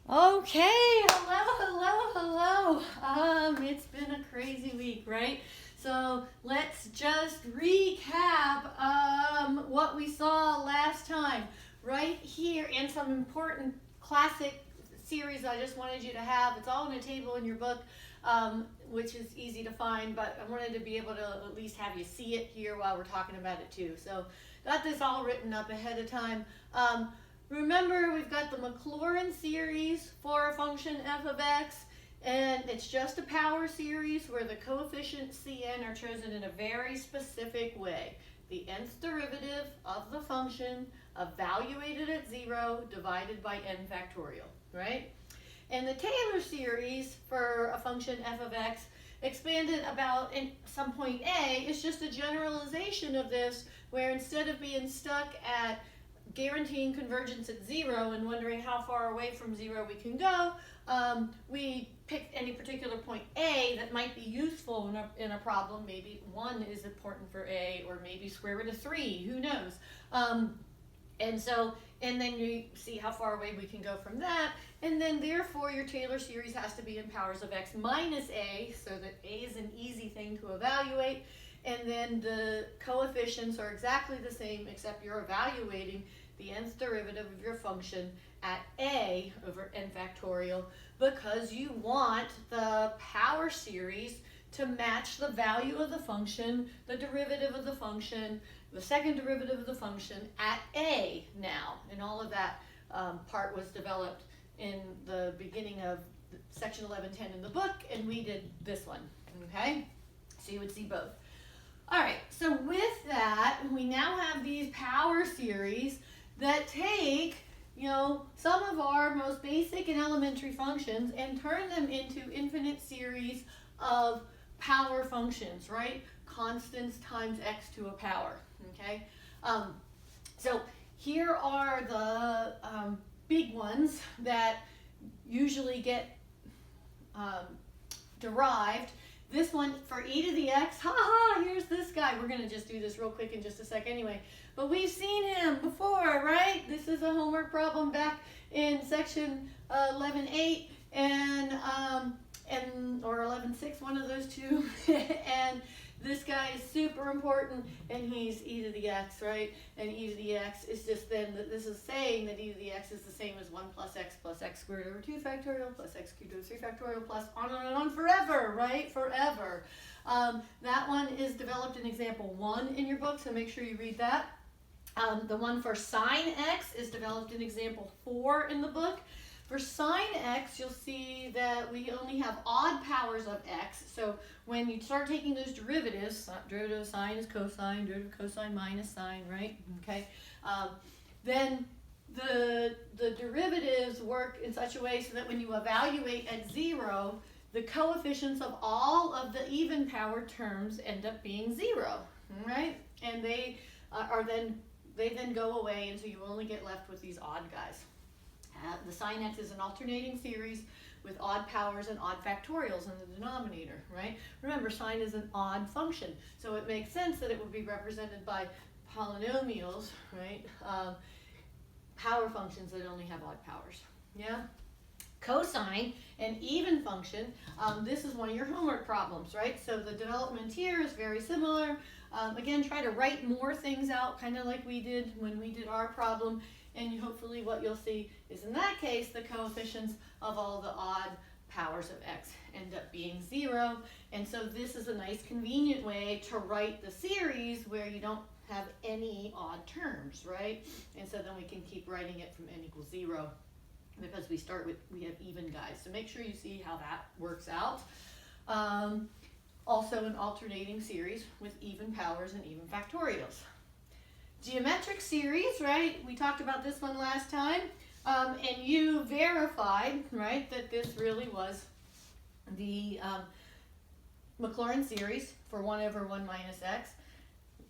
Okay, hello. It's been a crazy week, right? So let's just recap what we saw last time right here, and some important classic series I just wanted you to have. It's all in a table in your book, which is easy to find, but I wanted to be able to at least have you see it here while we're talking about it too. So got this all written up ahead of time. Remember, we've got the Maclaurin series for a function f of x, and it's just a power series where the coefficients Cn are chosen in a very specific way. The nth derivative of the function evaluated at 0 divided by n factorial, right? And the Taylor series for a function f of x expanded about in some point A is just a generalization of this, where instead of being stuck at guaranteeing convergence at 0 and wondering how far away from 0 we can go, we picked any particular point A that might be useful in a problem. Maybe 1 is important for A, or maybe square root of 3, who knows. And then you see how far away we can go from that, and then therefore your Taylor series has to be in powers of x minus A, so that A is an easy thing to evaluate, and then the coefficients are exactly the same, except you're evaluating the nth derivative of your function at A over n factorial, because you want the power series to match the value of the function, the derivative of the function, the second derivative of the function at A now. And all of that part was developed in the beginning of section 1110 in the book, and we did this one, okay? So you would see both. All right, so with that, we now have these power series that take, some of our most basic and elementary functions and turn them into infinite series of power functions, right? Constants times x to a power, okay? So here are the big ones that usually get derived. This one for e to the x, here's this guy. We're going to just do this real quick in just a sec anyway. But we've seen him before, right? This is a homework problem back in section 11.8 or 11.6, one of those two. And this guy is super important, and he's e to the x, right? And e to the x is just then, this is saying that e to the x is the same as 1 plus x squared over 2 factorial plus x cubed over 3 factorial plus on and on forever, right? Forever. That one is developed in example 1 in your book, so make sure you read that. The one for sine x is developed in example 4 in the book. For sine x, you'll see that we only have odd powers of x. So when you start taking those derivatives, derivative of sine is cosine, derivative of cosine minus sine, right? Okay. Then the derivatives work in such a way so that when you evaluate at 0, the coefficients of all of the even power terms end up being 0, right? And they then go away, and so you only get left with these odd guys. The sine x is an alternating series with odd powers and odd factorials in the denominator, right? Remember, sine is an odd function, so it makes sense that it would be represented by polynomials, right? Power functions that only have odd powers, yeah? Cosine, an even function, this is one of your homework problems, right? So the development here is very similar. Again, try to write more things out, kind of like we did when we did our problem. And hopefully what you'll see is, in that case, the coefficients of all the odd powers of x end up being 0. And so this is a nice convenient way to write the series where you don't have any odd terms, right? And so then we can keep writing it from n equals 0, because we have even guys. So make sure you see how that works out. Also an alternating series with even powers and even factorials. Geometric series, right? We talked about this one last time, and you verified, right, that this really was the Maclaurin series for 1 over 1 minus x.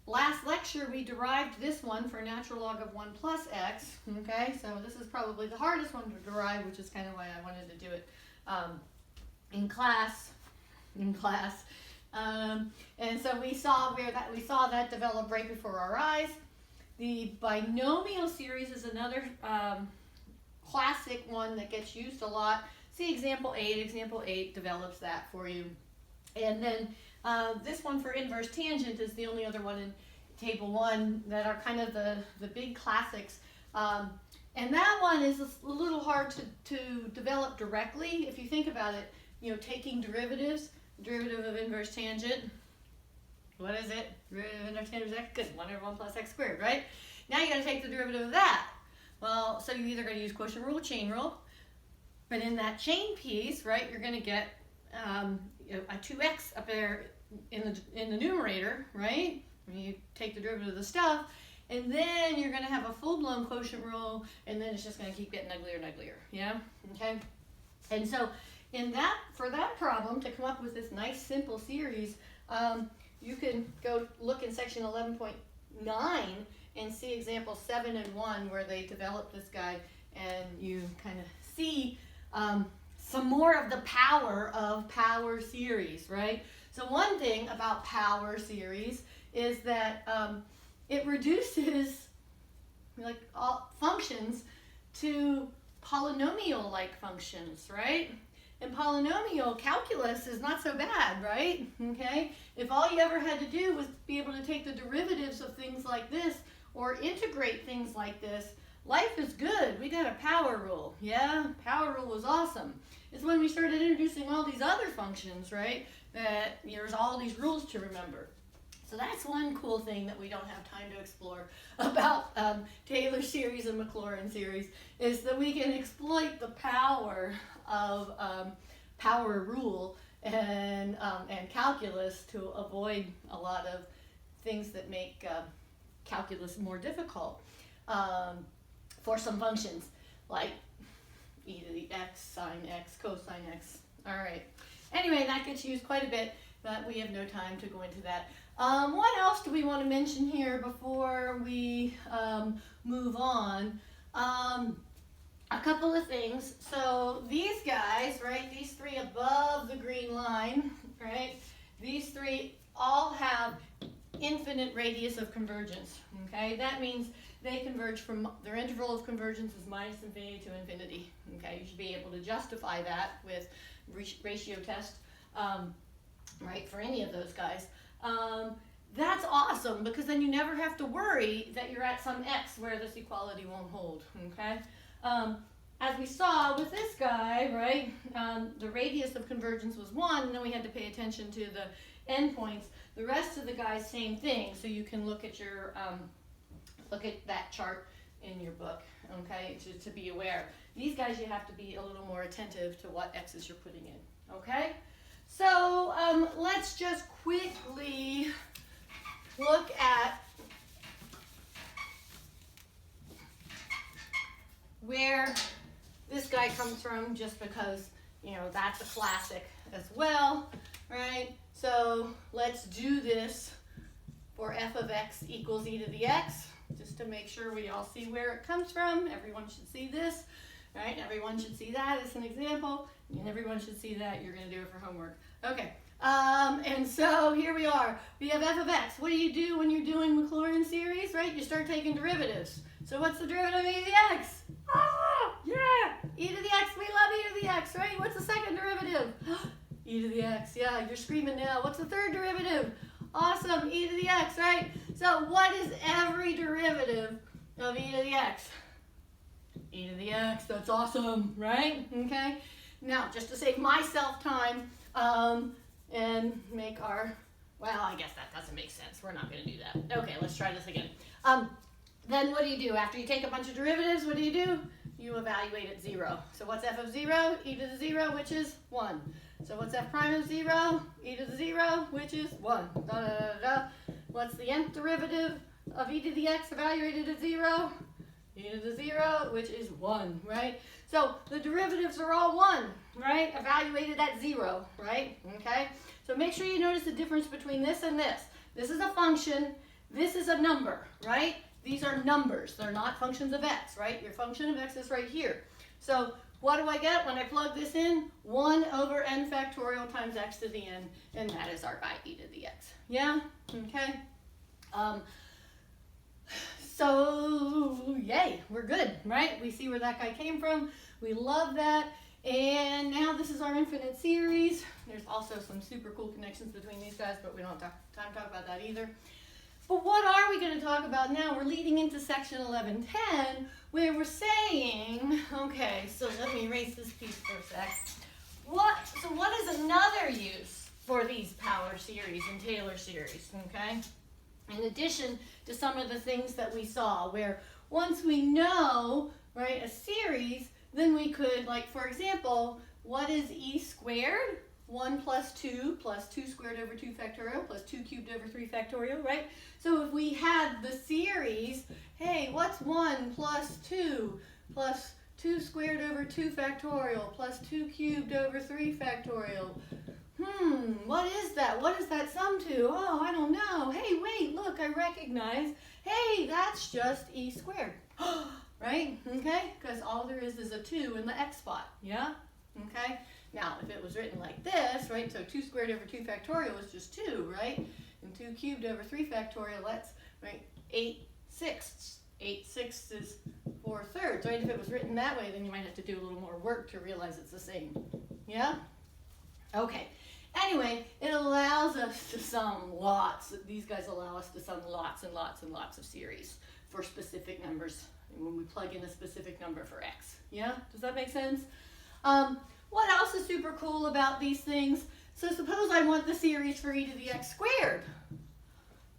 Last lecture, we derived this one for natural log of 1 plus x, okay? So this is probably the hardest one to derive, which is kind of why I wanted to do it in class. And so we saw that develop right before our eyes. The binomial series is another classic one that gets used a lot. See example 8. Example 8 develops that for you. And then this one for inverse tangent is the only other one in table 1 that are kind of the big classics. And that one is a little hard to develop directly. If you think about it, you know, taking derivatives, derivative of inverse tangent, what is it? Derivative of inverse tangent is x, good, 1 over 1 plus x squared, right? Now you got to take the derivative of that. Well, so you're either going to use quotient rule or chain rule, but in that chain piece, right, you're going to get a 2x up there in the numerator, right? When you take the derivative of the stuff, and then you're going to have a full-blown quotient rule, and then it's just going to keep getting uglier and uglier, yeah? Okay? And so for that problem, to come up with this nice simple series, you can go look in section 11.9 and see example 7 and 1 where they develop this guy, and you kind of see some more of the power of power series, right? So one thing about power series is that it reduces like all functions to polynomial-like functions, right? And polynomial calculus is not so bad, right? Okay? If all you ever had to do was be able to take the derivatives of things like this or integrate things like this, life is good. We got a power rule, yeah? Power rule was awesome. It's when we started introducing all these other functions, right, that there's all these rules to remember. So that's one cool thing that we don't have time to explore about Taylor series and Maclaurin series, is that we can exploit the power of power rule and calculus to avoid a lot of things that make calculus more difficult for some functions, like e to the x, sine x, cosine x. All right. Anyway, that gets used quite a bit, but we have no time to go into that. What else do we want to mention here before we move on? A couple of things. So these guys, right, these three above the green line, right, these three all have infinite radius of convergence, okay? That means they converge from, their interval of convergence is minus infinity to infinity, okay? You should be able to justify that with ratio test, right, for any of those guys. That's awesome, because then you never have to worry that you're at some x where this equality won't hold, okay? As we saw with this guy, right, the radius of convergence was 1, and then we had to pay attention to the endpoints. The rest of the guys, same thing, so you can look at your, look at that chart in your book, okay, to be aware. These guys, you have to be a little more attentive to what x's you're putting in, okay? So let's just quickly look at where this guy comes from, just because, you know, that's a classic as well, right? So let's do this for f of x equals e to the x, just to make sure we all see where it comes from. Everyone should see this, right? Everyone should see that as an example, and everyone should see that. You're going to do it for homework. Okay, and so here we are. We have f of x. What do you do when you're doing Maclaurin series, right? You start taking derivatives. So what's the derivative of e to the x? Ah, yeah, e to the x. We love e to the x, right? What's the second derivative? E to the x. Yeah, you're screaming now. What's the third derivative? Awesome, e to the x, right? So what is every derivative of e to the x? E to the x. That's awesome, right? Okay. Now, just to save myself time and make our, well, I guess that doesn't make sense. We're not going to do that. Okay, let's try this again. Then what do you do? After you take a bunch of derivatives, what do? You evaluate at 0. So what's f of 0? E to the 0, which is 1. So what's f prime of 0? E to the 0, which is 1. Da, da, da, da. What's the nth derivative of e to the x evaluated at 0? E to the 0, which is 1, right? So the derivatives are all 1, right? Evaluated at 0, right? Okay? So make sure you notice the difference between this and this. This is a function. This is a number, right? These are numbers. They're not functions of x, right? Your function of x is right here. So what do I get when I plug this in? 1 over n factorial times x to the n, and that is our guy, e to the x. Yeah? Okay? So, yay, we're good, right? We see where that guy came from. We love that. And now this is our infinite series. There's also some super cool connections between these guys, but we don't have time to talk about that either. But what are we going to talk about now? We're leading into section 1110, where we're saying, okay, so let me erase this piece for a sec. So what is another use for these power series and Taylor series, okay? In addition to some of the things that we saw, where once we know, right, a series, then we could, like, for example, what is e squared? 1 plus 2 squared over 2 factorial plus 2 cubed over 3 factorial, right? So if we had the series, hey, what's 1 plus 2 plus 2 squared over 2 factorial plus 2 cubed over 3 factorial? What is that? What does that sum to? Oh, I don't know. Hey, wait, look, I recognize. Hey, that's just e squared, right? Okay, because all there is a 2 in the x spot, yeah? Okay, now if it was written like this, right, so 2 squared over 2 factorial is just 2, right? And 2 cubed over 3 factorial, that's, right, 8 sixths. 8 sixths is 4 thirds, right? If it was written that way, then you might have to do a little more work to realize it's the same, yeah? Okay. Anyway, it allows us to sum lots. These guys allow us to sum lots and lots and lots of series for specific numbers when we plug in a specific number for x. Yeah? Does that make sense? What else is super cool about these things? So suppose I want the series for e to the x squared.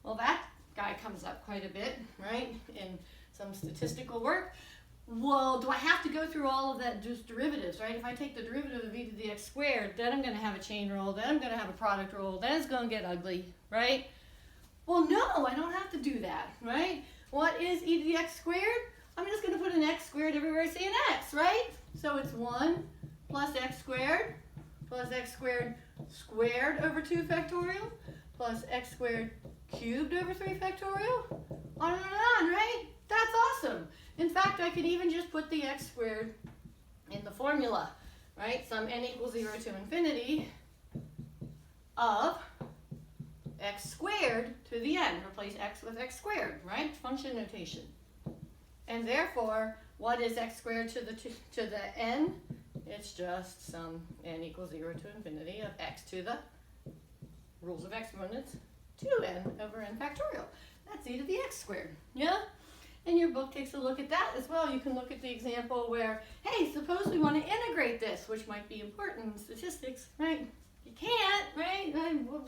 Well, that guy comes up quite a bit, right, in some statistical work. Well, do I have to go through all of that just derivatives, right? If I take the derivative of e to the x squared, then I'm going to have a chain rule, then I'm going to have a product rule, then it's going to get ugly, right? Well, no, I don't have to do that, right? What is e to the x squared? I'm just going to put an x squared everywhere I see an x, right? So it's 1 plus x squared squared over 2 factorial plus x squared cubed over 3 factorial, on and on, right? That's awesome. In fact, I could even just put the x squared in the formula, right? Sum n equals 0 to infinity of x squared to the n. Replace x with x squared, right? Function notation. And therefore, what is x squared to the n? It's just sum n equals 0 to infinity of x to the rules of exponents 2n over n factorial. That's e to the x squared, yeah? And your book takes a look at that as well. You can look at the example where, hey, suppose we want to integrate this, which might be important in statistics, right? You can't, right?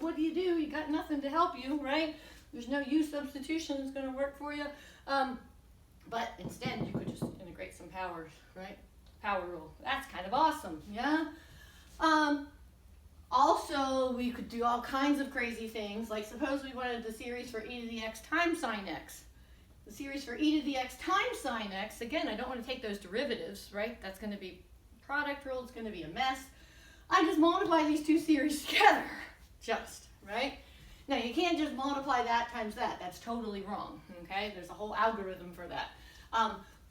What do? You got nothing to help you, right? There's no u substitution that's going to work for you. But instead, you could just integrate some powers, right? Power rule. That's kind of awesome, yeah? Also, we could do all kinds of crazy things. Like suppose we wanted the series for e to the x times sine x. The series for e to the x times sine x, again, I don't want to take those derivatives, right? That's going to be product rule. It's going to be a mess. I just multiply these two series together, right? Now, you can't just multiply that times that. That's totally wrong, okay? There's a whole algorithm for that.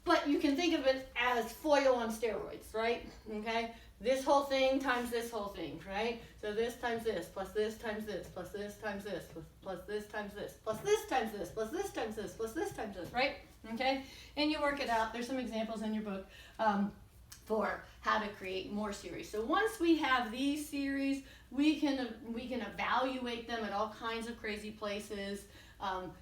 But you can think of it as FOIL on steroids, right? Okay? This whole thing times this whole thing, right? So this times this, plus this times this, plus this times this, plus this times this, plus this times this, plus this times this, plus this times this, right? Okay? And you work it out. There's some examples in your book for how to create more series. So once we have these series, we can evaluate them at all kinds of crazy places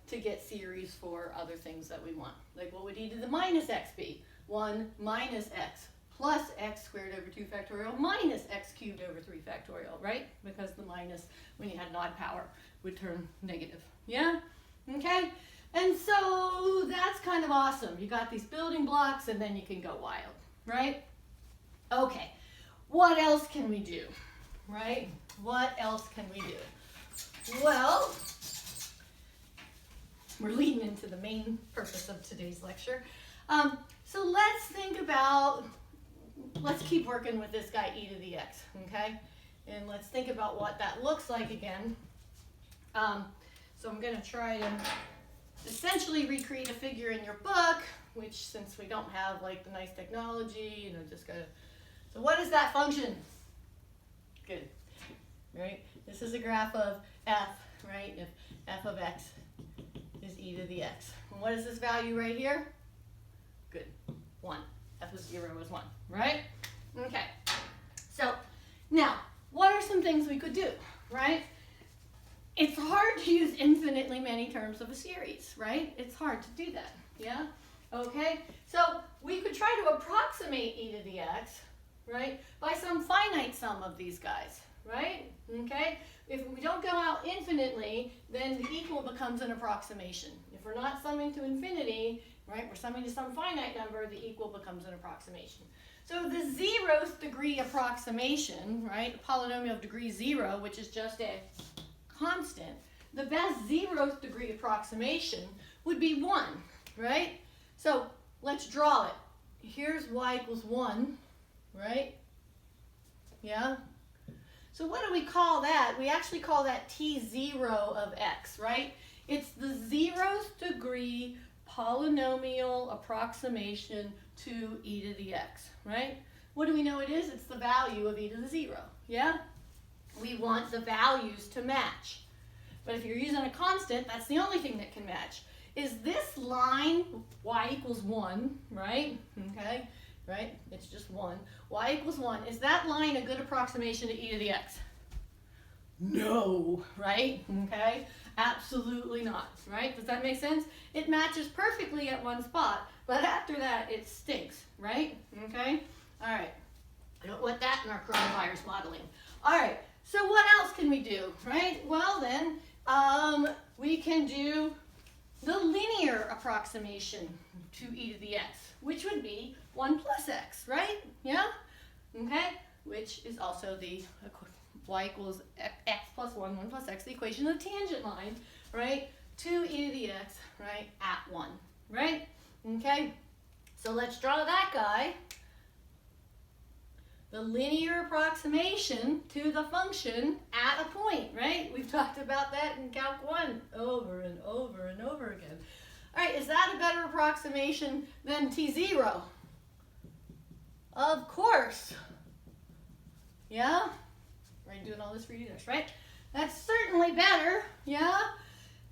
to get series for other things that we want. Like what would e to the minus x be? 1 minus x plus x squared over 2 factorial minus x cubed over 3 factorial, right? Because the minus, when you had an odd power, would turn negative. Yeah? Okay? And so that's kind of awesome. You got these building blocks and then you can go wild, right? Okay. What else can we do? Right? What else can we do? Well, we're leading into the main purpose of today's lecture. So let's think about, let's keep working with this guy e to the x, okay? And let's think about what that looks like again. So I'm going to try to essentially recreate a figure in your book, which since we don't have like the nice technology, just gotta, so what is that function? Good, right? This is a graph of f, right? If f of x is e to the x. And what is this value right here? Good, 1. F of 0 is 1, right? Okay, so now, what are some things we could do, right? It's hard to use infinitely many terms of a series, right? It's hard to do that, yeah? Okay, so we could try to approximate e to the x, right, by some finite sum of these guys, right? Okay, if we don't go out infinitely, then the equal becomes an approximation. If we're not summing to infinity, right, we're summing to some finite number, the equal becomes an approximation. So the 0th degree approximation, right, a polynomial of degree 0, which is just a constant, the best 0th degree approximation would be 1, right? So let's draw it. Here's y equals 1, right? Yeah? So what do we call that? We actually call that T0 of x, right? It's the 0th degree polynomial approximation to e to the x, right? What do we know it is? It's the value of e to the 0, yeah? We want the values to match. But if you're using a constant, that's the only thing that can match. Is this line, y equals 1, right? Okay, right? It's just 1. Y equals 1. Is that line a good approximation to e to the x? No, right? Okay, absolutely not, right? Does that make sense? It matches perfectly at one spot, but after that, it stinks, right? Okay, all right. I don't want that in our coronavirus modeling. All right, so what else can we do, right? Well then, we can do the linear approximation to e to the x, which would be 1 plus x, right? Yeah? Okay? Which is also the y equals x plus 1, 1 plus x, the equation of the tangent line, right? To e to the x, right? At 1, right? Okay? So let's draw that guy. The linear approximation to the function at a point, right? We've talked about that in Calc 1 over and over and over again. All right, is that a better approximation than T0? Of course. Yeah? Right, doing all this for you guys, right? That's certainly better, yeah?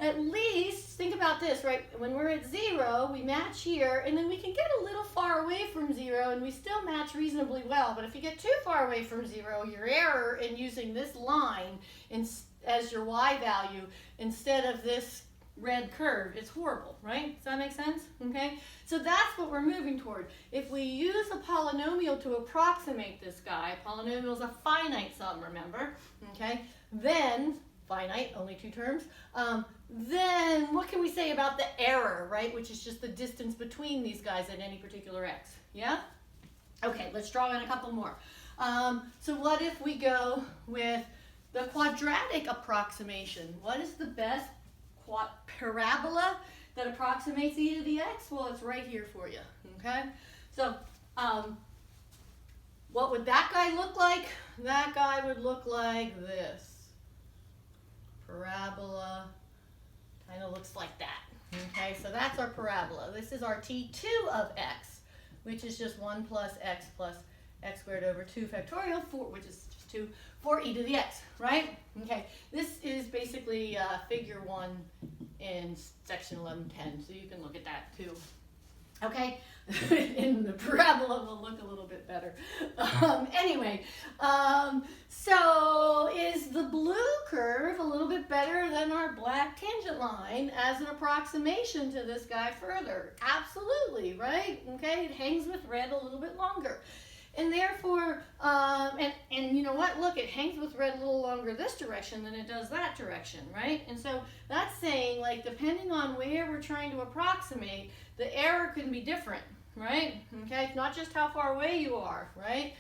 At least, think about this, right? When we're at 0, we match here, and then we can get a little far away from 0, and we still match reasonably well. But if you get too far away from 0, your error in using this line as your y value instead of this red curve is horrible, right? Does that make sense? Okay? So that's what we're moving toward. If we use a polynomial to approximate this guy, polynomial is a finite sum, remember? Okay? Then, finite, only 2 terms, then what can we say about the error, right? Which is just the distance between these guys at any particular x, yeah? Okay, let's draw in a couple more. So what if we go with the quadratic approximation? What is the best parabola that approximates e to the x? Well, it's right here for you, okay? So what would that guy look like? That guy would look like this. Parabola kind of looks like that. Okay, so that's our parabola. This is our T2 of x, which is just 1 plus x squared over 2 factorial, 4, which is just 2, for e to the x, right? Okay, this is basically figure 1 in section 1110, so you can look at that too. Okay, and the parabola will look a little bit better. Anyway, so is the blue curve a little bit better than our black tangent line as an approximation to this guy further? Absolutely, right? Okay, it hangs with red a little bit longer. And therefore, and you know what? Look, it hangs with red a little longer this direction than it does that direction, right? And so that's saying, like, depending on where we're trying to approximate, the error can be different, right? Okay, it's not just how far away you are, right?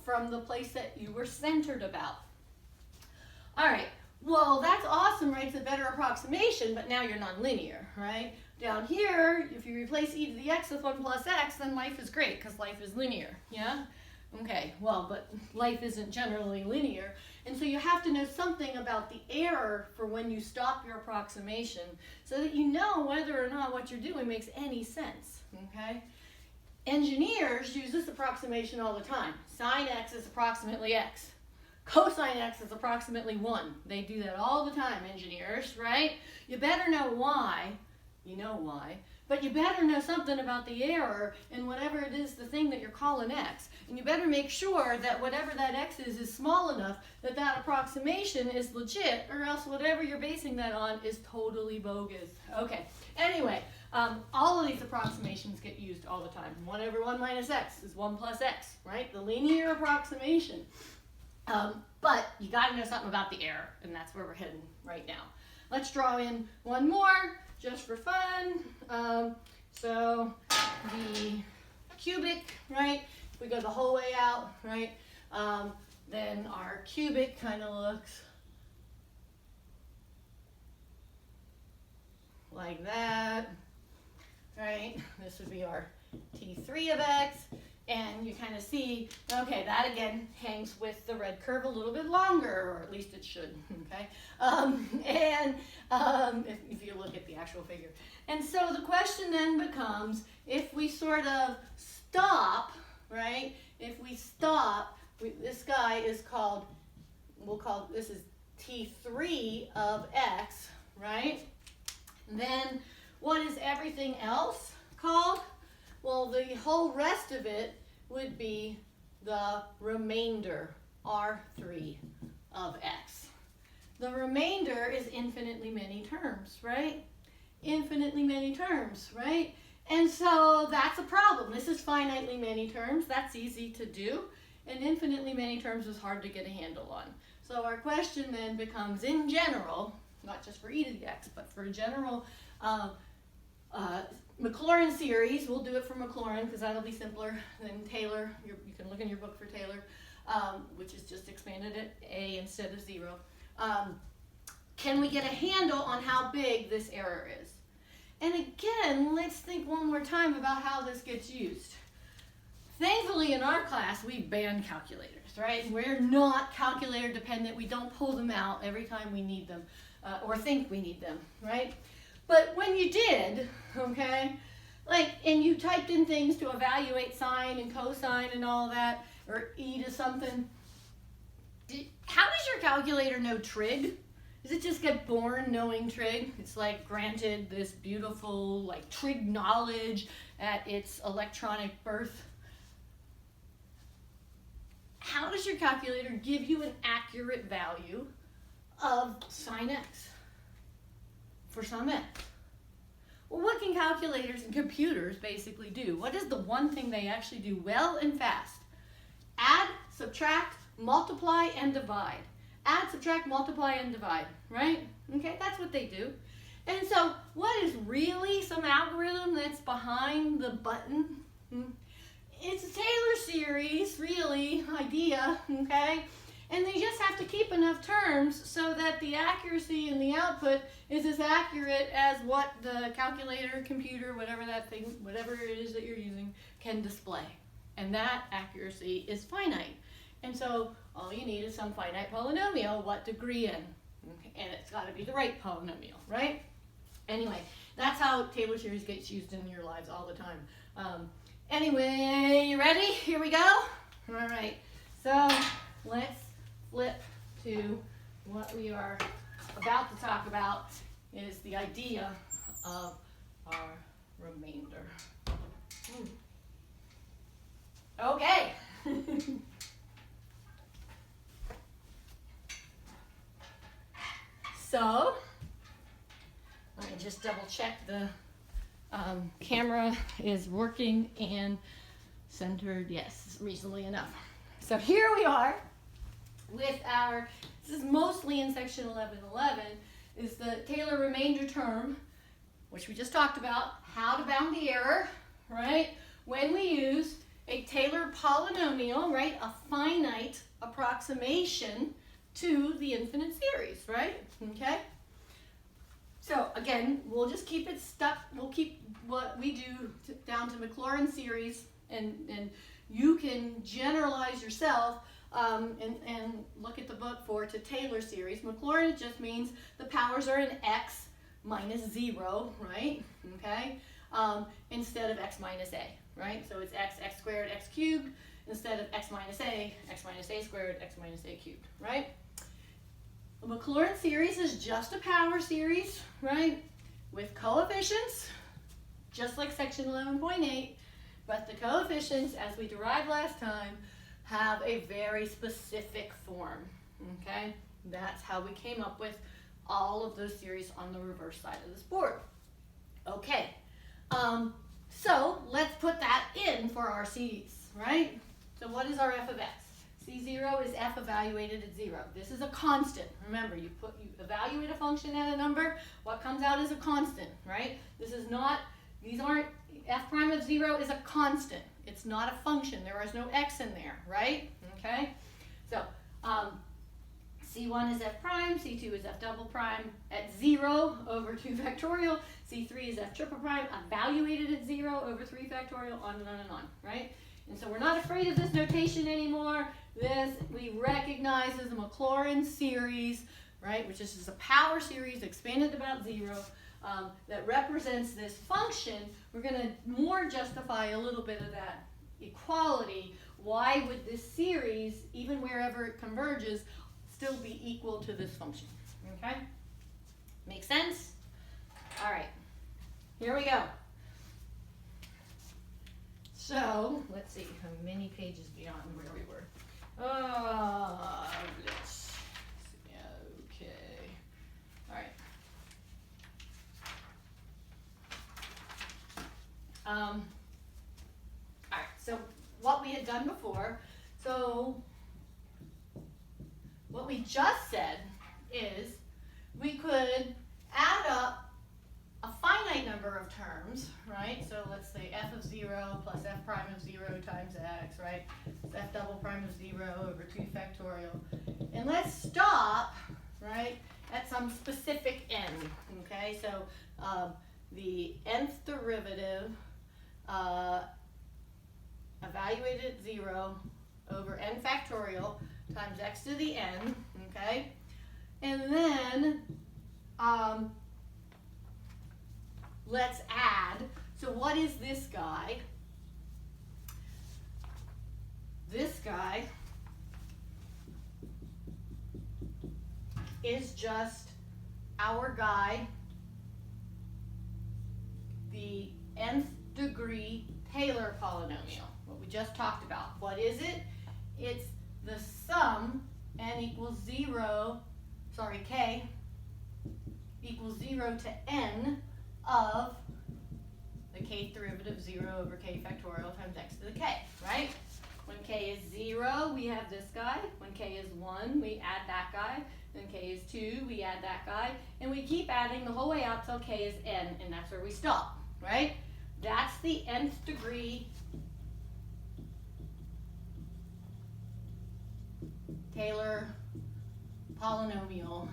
From the place that you were centered about. All right, well, that's awesome, right? It's a better approximation, but now you're nonlinear, right? Down here, if you replace e to the x with 1 plus x, then life is great, because life is linear, yeah? Okay, well, but life isn't generally linear, and so you have to know something about the error for when you stop your approximation, so that you know whether or not what you're doing makes any sense, okay? Engineers use this approximation all the time. Sine x is approximately x. cosine x is approximately 1. They do that all the time, engineers, right? You better know why. You know why. But you better know something about the error in whatever it is, the thing that you're calling x. And you better make sure that whatever that x is small enough that that approximation is legit, or else whatever you're basing that on is totally bogus. Okay, anyway, all of these approximations get used all the time. 1 over 1 minus x is 1 plus x, right? The linear approximation. But you got to know something about the error, and that's where we're heading right now. Let's draw in one more, just for fun. So the cubic, right? If we go the whole way out, right? Then our cubic kind of looks like that, right? This would be our T3 of x. And you kind of see, okay, that again hangs with the red curve a little bit longer, or at least it should, okay? If you look at the actual figure. And so the question then becomes, if we sort of stop, right? If we stop, this guy is called, we'll call, this is T3 of x, right? Then what is everything else called? Well, the whole rest of it would be the remainder, R3 of x. The remainder is infinitely many terms, right? Infinitely many terms, right? And so that's a problem. This is finitely many terms. That's easy to do. And infinitely many terms is hard to get a handle on. So our question then becomes, in general, not just for e to the x, but for general Maclaurin series, we'll do it for Maclaurin because that'll be simpler than Taylor. You can look in your book for Taylor, which is just expanded at a instead of 0. Can we get a handle on how big this error is? And again, let's think one more time about how this gets used. Thankfully, in our class, we banned calculators, right? We're not calculator dependent. We don't pull them out every time we need them or think we need them, right? But when you did, okay, like, and you typed in things to evaluate sine and cosine and all that, or e to something, how does your calculator know trig? Does it just get born knowing trig? It's like granted this beautiful, like, trig knowledge at its electronic birth. How does your calculator give you an accurate value of sine x for some x? Well, what can calculators and computers basically do? What is the one thing they actually do well and fast? Add, subtract, multiply, and divide. Add, subtract, multiply, and divide, right? Okay, that's what they do. And so what is really some algorithm that's behind the button? It's a Taylor series, really, idea, okay? And they just have to keep enough terms so that the accuracy in the output is as accurate as what the calculator, computer, whatever that thing, whatever it is that you're using, can display. And that accuracy is finite. And so all you need is some finite polynomial, what degree in? Okay, and it's got to be the right polynomial, right? Anyway, that's how Taylor series gets used in your lives all the time. Anyway, you ready? Here we go. All right, so let's flip to what we are about to talk about is the idea of our remainder. Okay. So, let me just double check the camera is working and centered. Yes, reasonably enough. So here we are with our, this is mostly in section 1111, is the Taylor remainder term, which we just talked about, how to bound the error, right? When we use a Taylor polynomial, right? A finite approximation to the infinite series, right? Okay? So again, we'll just keep it stuck. We'll keep what we do down to Maclaurin series, and you can generalize yourself and look at the book to Taylor series. Maclaurin just means the powers are in x minus 0, right? Okay? Instead of x minus a, right? So it's x squared, x cubed, instead of x minus a squared, x minus a cubed, right? The Maclaurin series is just a power series, right, with coefficients, just like section 11.8, but the coefficients, as we derived last time, have a very specific form, okay? That's how we came up with all of those series on the reverse side of this board. Okay, so let's put that in for our C's, right? So what is our f of x? C0 is f evaluated at 0. This is a constant. Remember, you evaluate a function at a number, what comes out is a constant, right? This is not, these aren't, f prime of 0 is a constant. It's not a function. There is no x in there, right? Okay? So, C1 is f prime, C2 is f double prime at 0 over 2 factorial, C3 is f triple prime evaluated at 0 over 3 factorial, on and on and on, right? And so we're not afraid of this notation anymore. This we recognize as a Maclaurin series, right, which is just a power series expanded to about 0 that represents this function. We're going to more justify a little bit of that equality. Why would this series, even wherever it converges, still be equal to this function? Okay? Make sense? All right. Here we go. So, let's see how many pages beyond where we were. Let's see. Okay. All right. All right, so what we had done before, so what we just said is we could add up a finite number of terms, right? So let's say f of 0 plus f prime of 0 times x, right? It's f double prime of 0 over 2 factorial. And let's stop, right, at some specific n, okay? So the nth derivative evaluated at 0 over n factorial times x to the n, okay? And then let's add, so what is this guy? This guy is just our guy, the nth degree Taylor polynomial, what we just talked about. What is it? It's the sum n equals 0, sorry, k equals 0 to n of the kth derivative 0 over k factorial times x to the k, right? When k is 0, we have this guy. When k is 1, we add that guy. When k is 2, we add that guy. And we keep adding the whole way out till k is n, and that's where we stop, right? That's the nth degree Taylor polynomial,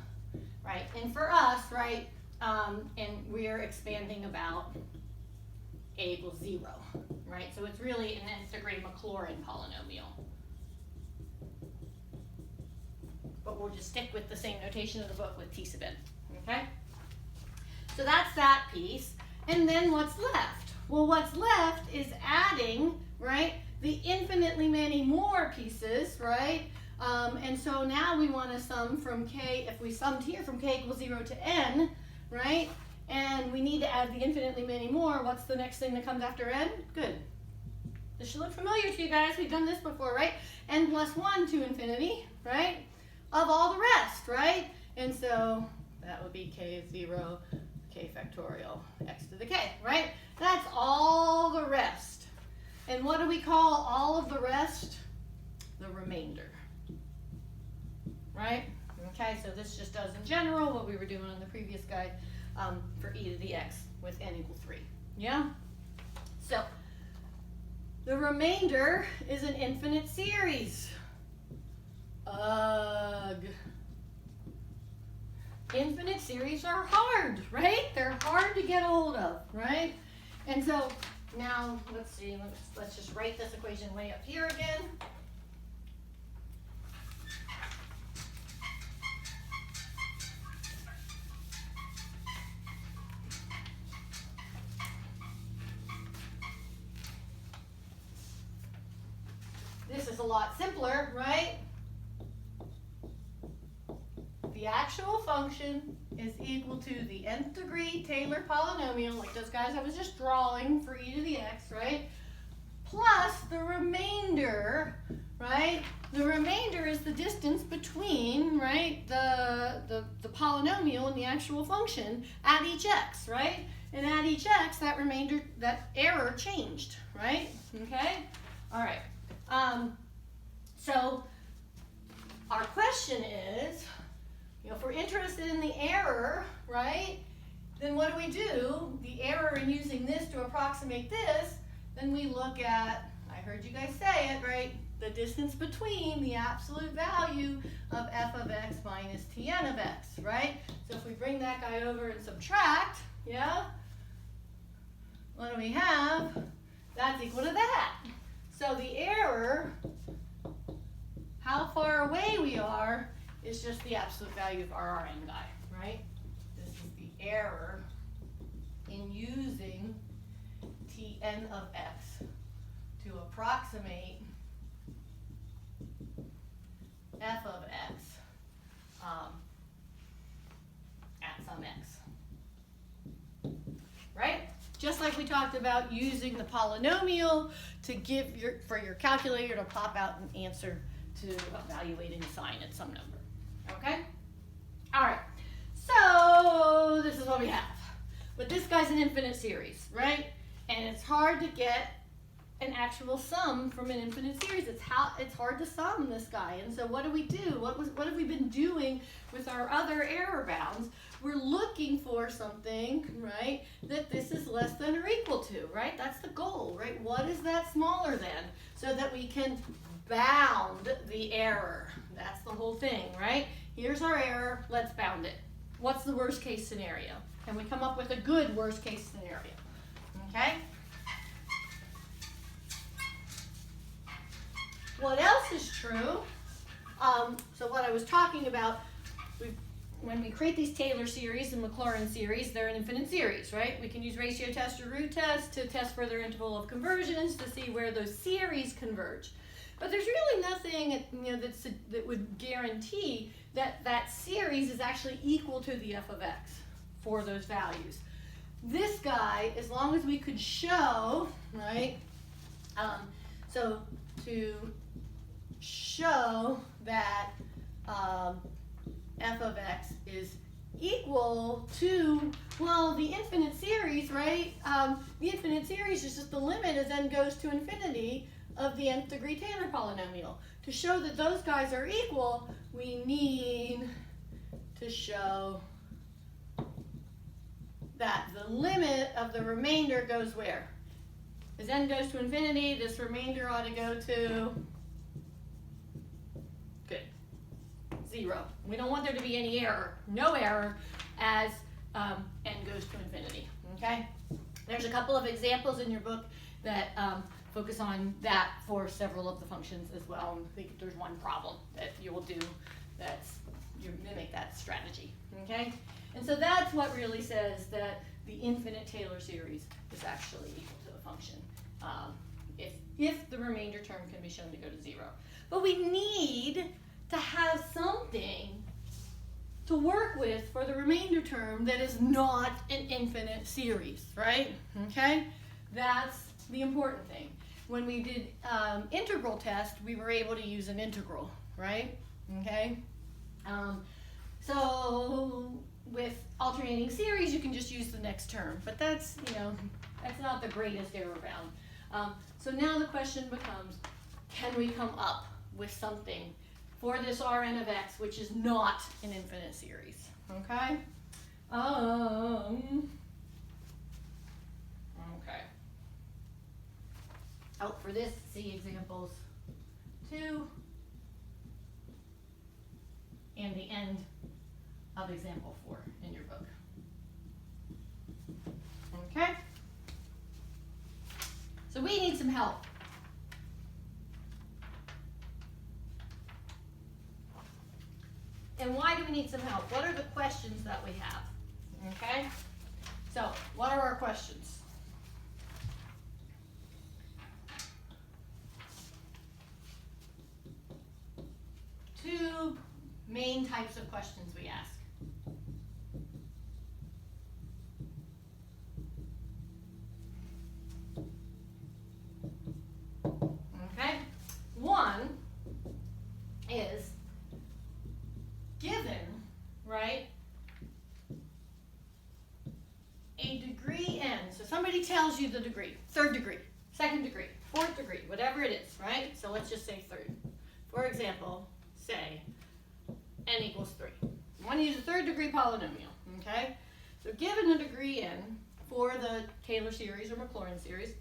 right? And for us, right, and we're expanding about a equals 0, right? So it's really an nth degree Maclaurin polynomial. But we'll just stick with the same notation of the book with t sub n, okay? So that's that piece. And then what's left? Well, what's left is adding, right, the infinitely many more pieces, right? And so now we want to sum from k, if we summed here from k equals 0 to n, right? And we need to add the infinitely many more. What's the next thing that comes after n? Good. This should look familiar to you guys. We've done this before, right? N plus 1 to infinity, right? Of all the rest, right? And so that would be k is 0, k factorial, x to the k, right? That's all the rest. And what do we call all of the rest? The remainder, right? Okay, so this just does in general what we were doing on the previous guide for e to the x with n equals 3, yeah? So the remainder is an infinite series. Ugh. Infinite series are hard, right? They're hard to get a hold of, right? And so now, let's see, let's just write this equation way up here again. is a lot simpler, right? The actual function is equal to the nth degree Taylor polynomial, like those guys I was just drawing for e to the x, right? Plus the remainder, right? The remainder is the distance between, right, the polynomial and the actual function at each x, right? And at each x, that remainder, that error changed, right? Okay? All right. So our question is, you know, if we're interested in the error, right, then what do? The error in using this to approximate this, then we look at, I heard you guys say it, right, the distance between the absolute value of f of x minus Tn of x, right? So if we bring that guy over and subtract, yeah, what do we have? That's equal to that. So the error, how far away we are, is just the absolute value of our Rn guy, right? This is the error in using Tn of x to approximate f of x at some x, right? Just like we talked about using the polynomial to give for your calculator to pop out an answer to evaluating a sign at some number. Okay? All right. So this is what we have. But this guy's an infinite series, right? And it's hard to get an actual sum from an infinite series. It's hard to sum this guy. And so what do? What have we been doing with our other error bounds? We're looking for something, right, that this is less than or equal to, right? That's the goal, right? What is that smaller than? So that we can bound the error. That's the whole thing, right? Here's our error, let's bound it. What's the worst case scenario? Can we come up with a good worst case scenario? Okay? What else is true? So what I was talking about, when we create these Taylor series and Maclaurin series, they're an infinite series, right? We can use ratio test or root test to test further interval of conversions to see where those series converge. But there's really nothing, you know, that would guarantee that that series is actually equal to the f of x for those values. This guy, as long as we could show, right, so to show that f of x is equal to, well, the infinite series, right? The infinite series is just the limit as n goes to infinity of the nth degree Taylor polynomial. To show that those guys are equal, we need to show that the limit of the remainder goes where? As n goes to infinity, this remainder ought to go to, good, 0. We don't want there to be any error, no error, as n goes to infinity, okay? There's a couple of examples in your book that focus on that for several of the functions as well. And I think there's one problem that you will do that's, you mimic that strategy, okay? And so that's what really says that the infinite Taylor series is actually equal to the function if the remainder term can be shown to go to 0. But we need to have something to work with for the remainder term that is not an infinite series, right? Okay? That's the important thing. When we did integral test, we were able to use an integral, right? Okay? So with alternating series, you can just use the next term, but that's, you know, that's not the greatest error bound. So now the question becomes, can we come up with something for this Rn of x which is not an infinite series? Okay? Okay. Oh, for this, see examples 2 and the end of example 4 in your book. Okay? So we need some help. And why do we need some help? What are the questions that we have? Okay? So, what are our questions? main types of questions we ask. Okay? One is given, right, a degree n. So somebody tells you the degree, third degree, second degree, fourth degree, whatever it is, right? So let's just say third. For example, say n equals 3. I want to use a third degree polynomial, okay? So given a degree n for the Taylor series or Maclaurin series,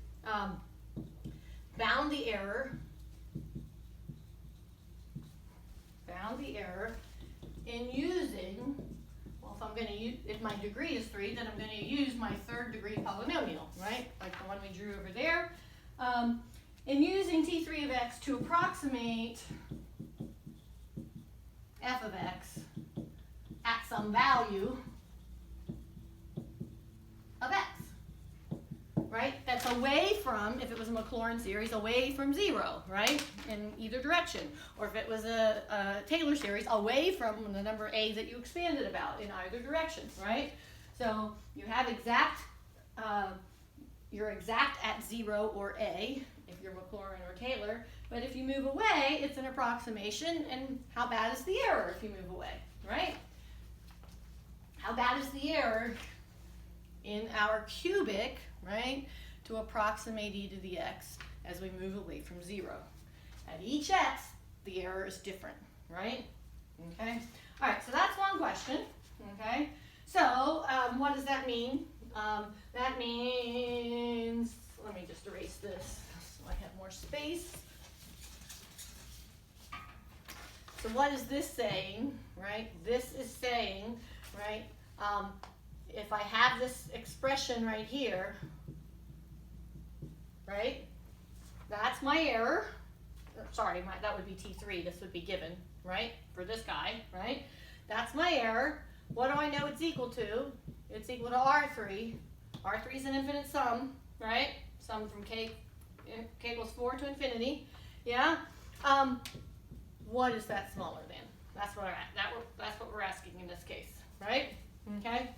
bound the error in using, well, if I'm going to use, if my degree is 3, then I'm going to use my third degree polynomial, right? Like the one we drew over there. In using T3 of x to approximate f of x at some value of x, right? That's away from, if it was a Maclaurin series, away from 0, right? In either direction. Or if it was a Taylor series, away from the number a that you expanded about in either direction, right? So you have exact, you're exact at 0 or a, if you're Maclaurin or Taylor, but if you move away, it's an approximation, and how bad is the error if you move away, right? How bad is the error in our cubic, right, to approximate e to the x as we move away from 0? At each x, the error is different, right? Okay? All right, so that's one question, okay? So what does that mean? That means, let me just erase this so I have more space. So what is this saying, right? This is saying, right, if I have this expression right here, right, that's my error. Sorry, that would be T3. This would be given, right, for this guy, right? That's my error. What do I know it's equal to? It's equal to R3. R3 is an infinite sum, right? Sum from k equals 4 to infinity. Yeah? What is that smaller than? That's what we're asking in this case, right? Okay?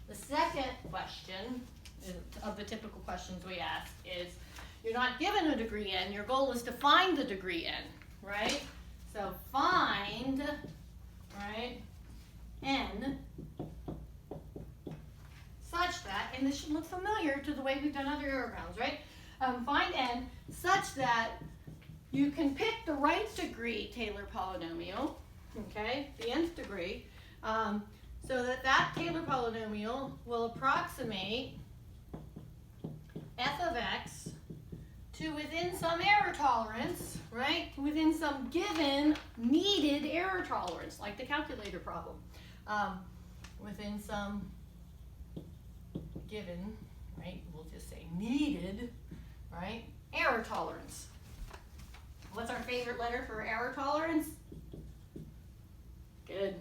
The second question of the typical questions we ask is, you're not given a degree n, your goal is to find the degree n, right? So find, right, n such that, and this should look familiar to the way we've done other error bounds, right? Find n such that you can pick the right degree Taylor polynomial, okay, the nth degree, so that that Taylor polynomial will approximate f of x to within some error tolerance, right? Within some given needed error tolerance, like the calculator problem. Within some given, right, we'll just say needed, right, error tolerance. What's our favorite letter for error tolerance? Good.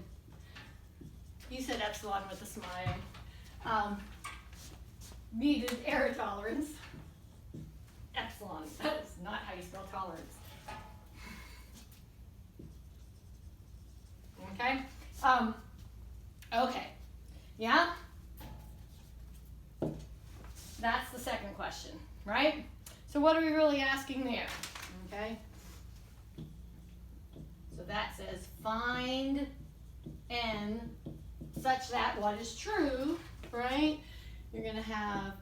You said epsilon with a smile. Needed error tolerance. Epsilon. That's not how you spell tolerance. Okay? Okay. Yeah? That's the second question, right? So what are we really asking there? Okay? So that says find n such that what is true, right? You're going to have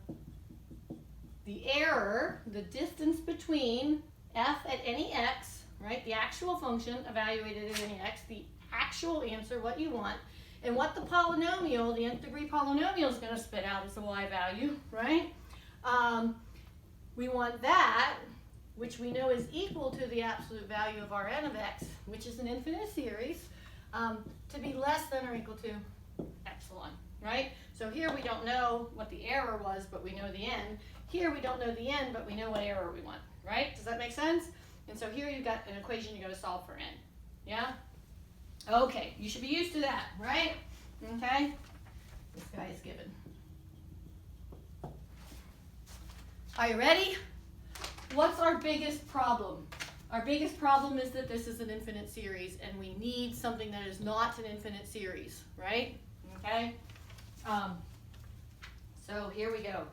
the error, the distance between f at any x, right? The actual function evaluated at any x, the actual answer, what you want, and what the polynomial, the nth degree polynomial is going to spit out as a y value, right? We want that, which we know is equal to the absolute value of our n of x, which is an infinite series, to be less than or equal to epsilon, right? So here we don't know what the error was, but we know the n. Here we don't know the n, but we know what error we want, right? Does that make sense? And so here you've got an equation you got to solve for n. Yeah? Okay, you should be used to that, right? Okay? This guy is given. Are you ready? What's our biggest problem? Our biggest problem is that this is an infinite series, and we need something that is not an infinite series, right? Okay? So here we go.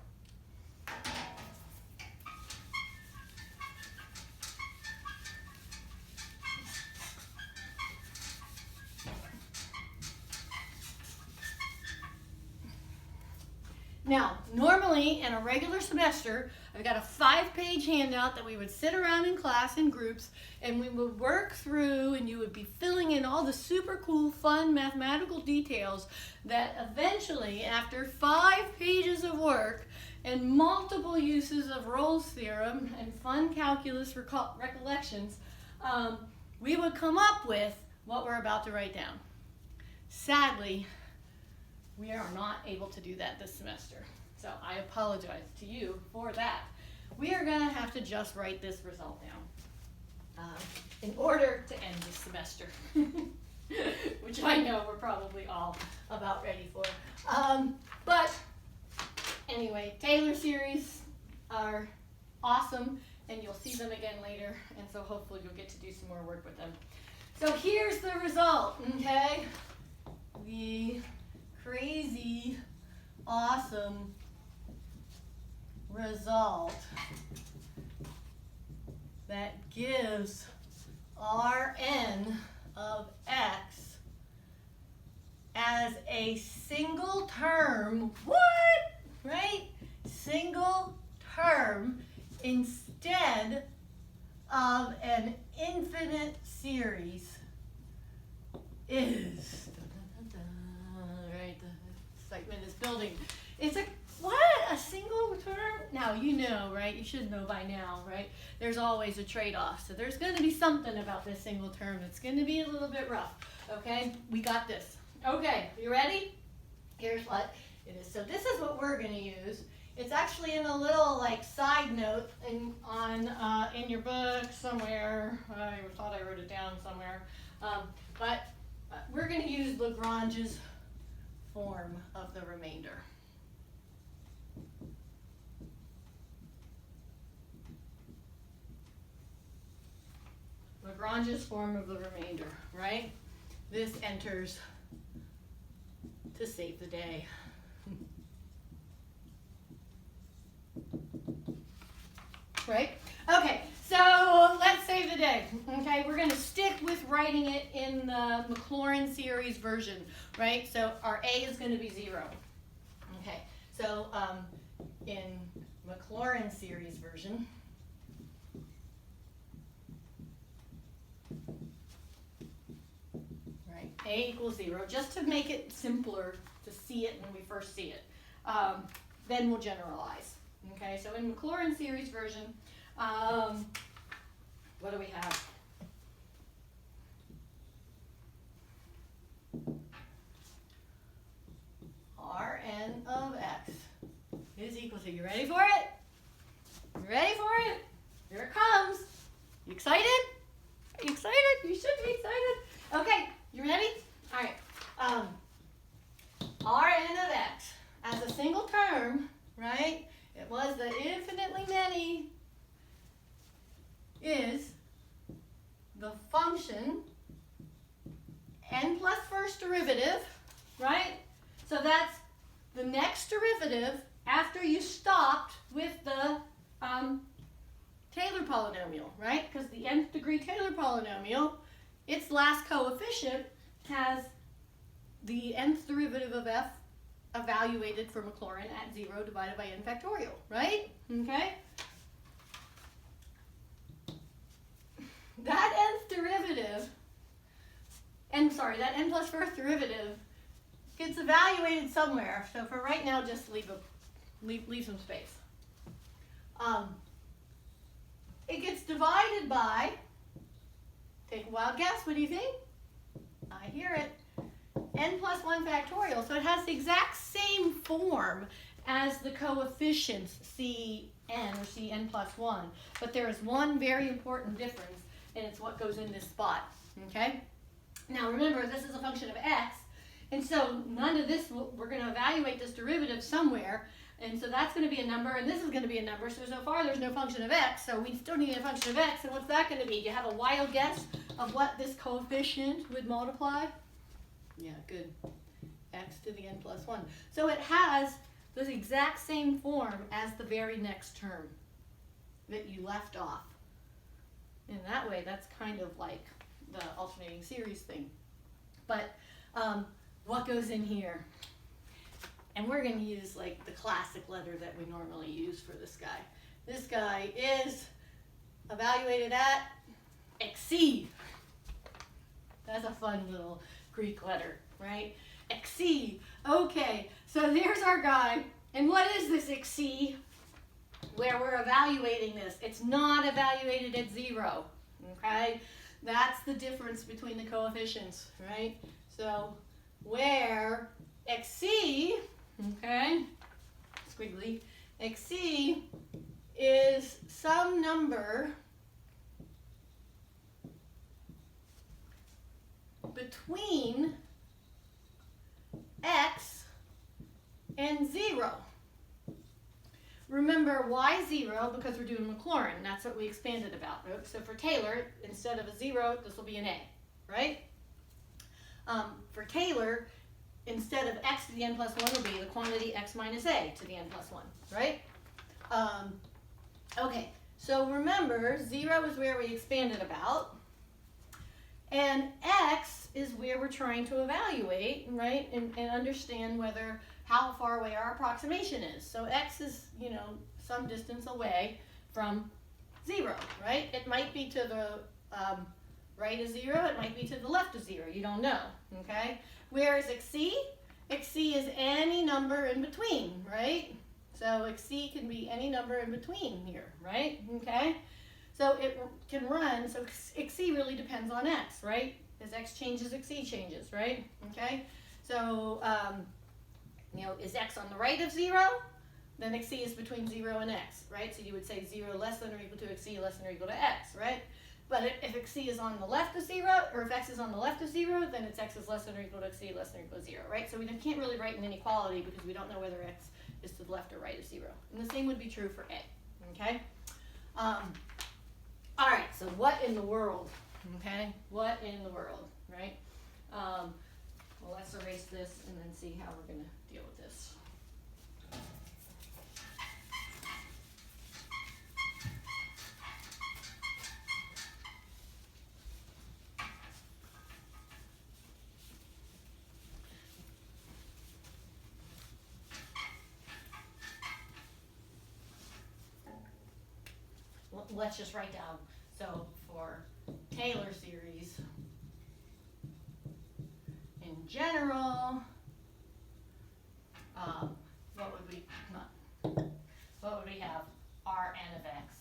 Now, normally in a regular semester, I've got a 5-page handout that we would sit around in class in groups and we would work through, and you would be filling in all the super cool, fun mathematical details that eventually, after 5 pages of work and multiple uses of Rolle's theorem and fun calculus recollections, we would come up with what we're about to write down. Sadly, we are not able to do that this semester. So I apologize to you for that. We are going to have to just write this result down in order to end this semester, which I know we're probably all about ready for. But anyway, Taylor series are awesome, and you'll see them again later, and so hopefully you'll get to do some more work with them. So here's the result, okay? The crazy, awesome result that gives Rn of x as a single term, what? Right? Single term instead of an infinite series is, right, the excitement is building. It's a, what? A single term? Now, you know, right? You should know by now, right? There's always a trade-off. So there's going to be something about this single term that's going to be a little bit rough. Okay? We got this. Okay, you ready? Here's what it is. So this is what we're going to use. It's actually in a little like side note in your book somewhere. I thought I wrote it down somewhere. But we're going to use Lagrange's form of the remainder. Lagrange's form of the remainder, right? This enters to save the day. Right? Okay, so let's save the day. Okay, we're going to stick with writing it in the Maclaurin series version, right? So our A is going to be 0. Okay, so in Maclaurin series version, right, A equals 0, just to make it simpler to see it when we first see it. Then we'll generalize. Okay, so in Maclaurin series version, what do we have? Rn of x is equal to, you ready for it? You ready for it? Here it comes. You excited? Are you excited? You should be excited. Okay, you ready? All right. Rn of x as a single term, right? It was the infinitely many is the function n plus first derivative, right? So that's the next derivative after you stopped with the Taylor polynomial, right? Because the nth degree Taylor polynomial, its last coefficient has the nth derivative of f evaluated for Maclaurin at 0 divided by n factorial, right? Okay? That nth derivative, that n plus first derivative gets evaluated somewhere. So for right now, just leave some space. It gets divided by, take a wild guess, what do you think? I hear it. N plus 1 factorial. So it has the exact same form as the coefficients Cn or Cn plus 1. But there is one very important difference, and it's what goes in this spot. Okay? Now remember, this is a function of x, and so none of this, we're going to evaluate this derivative somewhere, And so that's going to be a number, and this is going to be a number. So far there's no function of x, so we still need a function of x. And what's that going to be? Do you have a wild guess of what this coefficient would multiply? Yeah, good. X to the n plus 1. So it has the exact same form as the very next term that you left off. In that way, that's kind of like the alternating series thing. But what goes in here? And we're going to use like the classic letter that we normally use for this guy. This guy is evaluated at xc. That's a fun little Greek letter, right? xc. Okay, so there's our guy. And what is this xc where we're evaluating this? It's not evaluated at 0, okay? That's the difference between the coefficients, right? So where xc, okay, squiggly, xc is some number between x and 0. Remember, why 0? Because we're doing Maclaurin. That's what we expanded about. So for Taylor, instead of a 0, this will be an a, right? For Taylor, instead of x to the n plus 1 will be the quantity x minus a to the n plus 1, right? Okay, so remember, 0 is where we expanded about, and x is where we're trying to evaluate, right, and understand whether how far away our approximation is. So x is, you know, some distance away from 0, right? It might be to the right of 0, it might be to the left of 0, you don't know, okay? Where is xc? xc is any number in between, right? So xc can be any number in between here, right? Okay? So it can run, so xc really depends on x, right? As x changes, xc changes, right? Okay? So, you know, is x on the right of 0? Then xc is between 0 and x, right? So you would say 0 less than or equal to xc less than or equal to x, right? But if xc is on the left of 0, or if x is on the left of 0, then it's x is less than or equal to xc less than or equal to 0, right? So we can't really write an inequality because we don't know whether x is to the left or right of 0. And the same would be true for a, okay? All right, so what in the world, okay? What in the world, right? Well, let's erase this and then see how we're going to deal with this. Let's just write down, so for Taylor series, in general, what would we have? Rn of x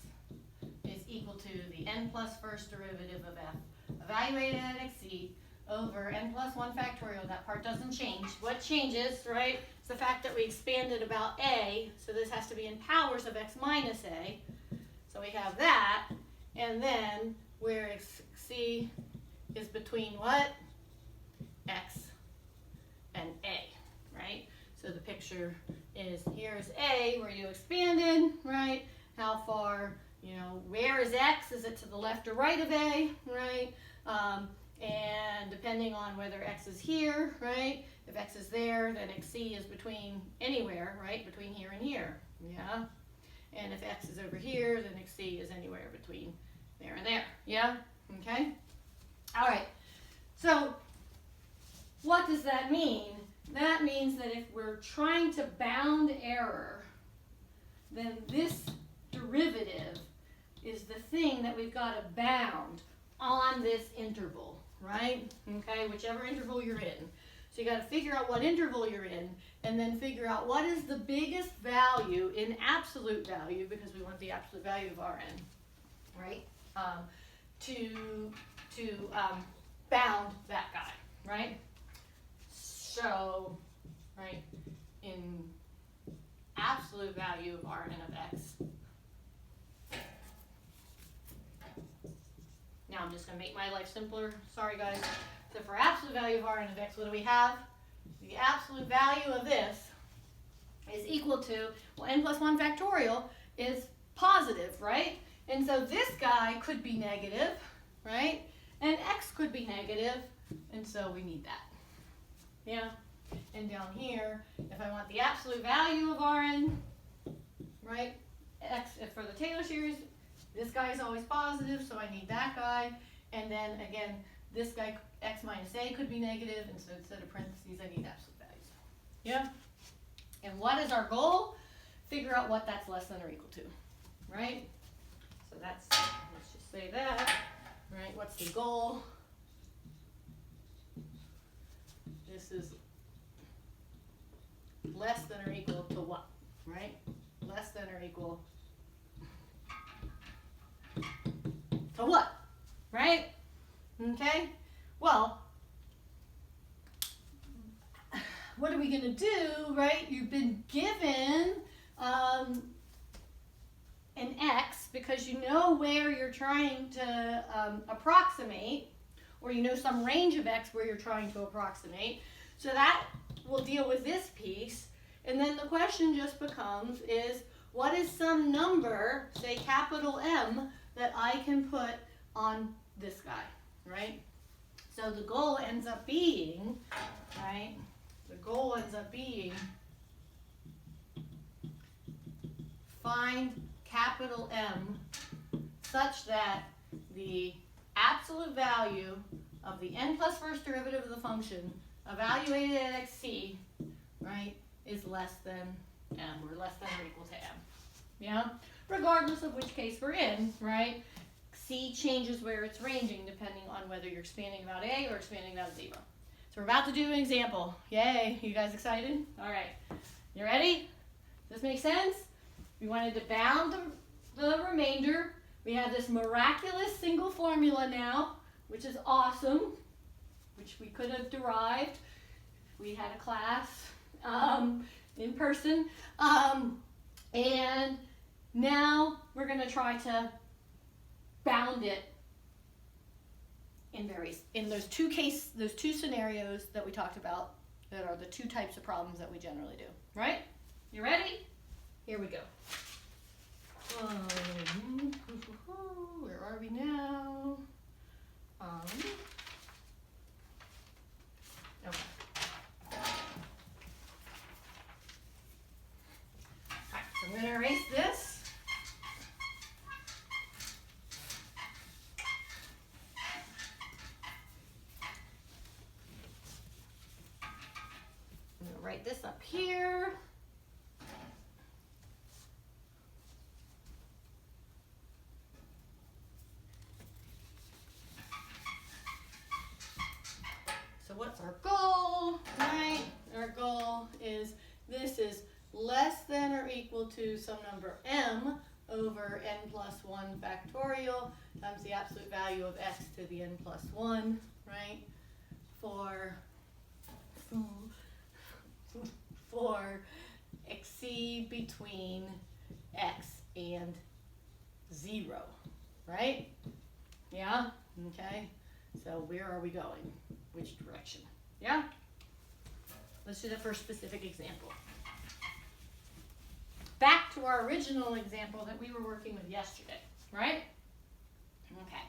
is equal to the n plus first derivative of f evaluated at xc over n plus 1 factorial. That part doesn't change. What changes, right, is the fact that we expanded about a, so this has to be in powers of x minus a. So we have that, and then where xc is between what? X and a, right? So the picture is, here's a, where you expanded, right? How far, you know, where is x? Is it to the left or right of a, right? And depending on whether x is here, right? If x is there, then xc is between anywhere, right? Between here and here, yeah? And if x is over here, then xc is anywhere between there and there. Yeah? Okay? All right. So what does that mean? That means that if we're trying to bound error, then this derivative is the thing that we've got to bound on this interval, right? Okay? Whichever interval you're in. So you got to figure out what interval you're in, and then figure out what is the biggest value in absolute value, because we want the absolute value of Rn, right? To bound that guy, right? So, right, in absolute value of Rn of x. Now I'm just going to make my life simpler. Sorry, guys. So for absolute value of Rn of x, what do we have? The absolute value of this is equal to, well, n plus 1 factorial is positive, right? And so this guy could be negative, right? And x could be negative, and so we need that. Yeah? And down here, if I want the absolute value of Rn, right? X, if for the Taylor series, this guy is always positive, so I need that guy. And then again, this guy, x minus a, could be negative, and so instead of parentheses, I need absolute values. Yeah? And what is our goal? Figure out what that's less than or equal to, right? So that's, let's just say that, right? What's the goal? This is less than or equal to what, right? Less than or equal to what, right? Okay, well, what are we going to do, right? You've been given an x because you know where you're trying to approximate, or you know some range of x where you're trying to approximate. So that will deal with this piece. And then the question just becomes is, what is some number, say capital M, that I can put on this guy, right? So the goal ends up being, right? The goal ends up being find capital M such that the absolute value of the n plus first derivative of the function evaluated at xc, right, is less than m, or less than or equal to m. Yeah? Regardless of which case we're in, right? C changes where it's ranging depending on whether you're expanding about a or expanding about 0. So we're about to do an example. Yay, you guys excited? All right, you ready? Does this make sense? We wanted to bound the remainder. We have this miraculous single formula now, which is awesome, which we could have derived if we had a class in person. And now we're going to try to bound it in those two scenarios that we talked about that are the two types of problems that we generally do. Right? You ready? Here we go. Where are we now? Okay. Alright, so I'm going to erase this. I'm going to write this up here. So what's our goal, right? Our goal is this is less than or equal to some number m over n plus 1 factorial times the absolute value of x to the n plus 1, right? For xc between x and 0, right? Yeah? Okay. So where are we going? Which direction? Yeah? Let's do the first specific example. Back to our original example that we were working with yesterday, right? Okay.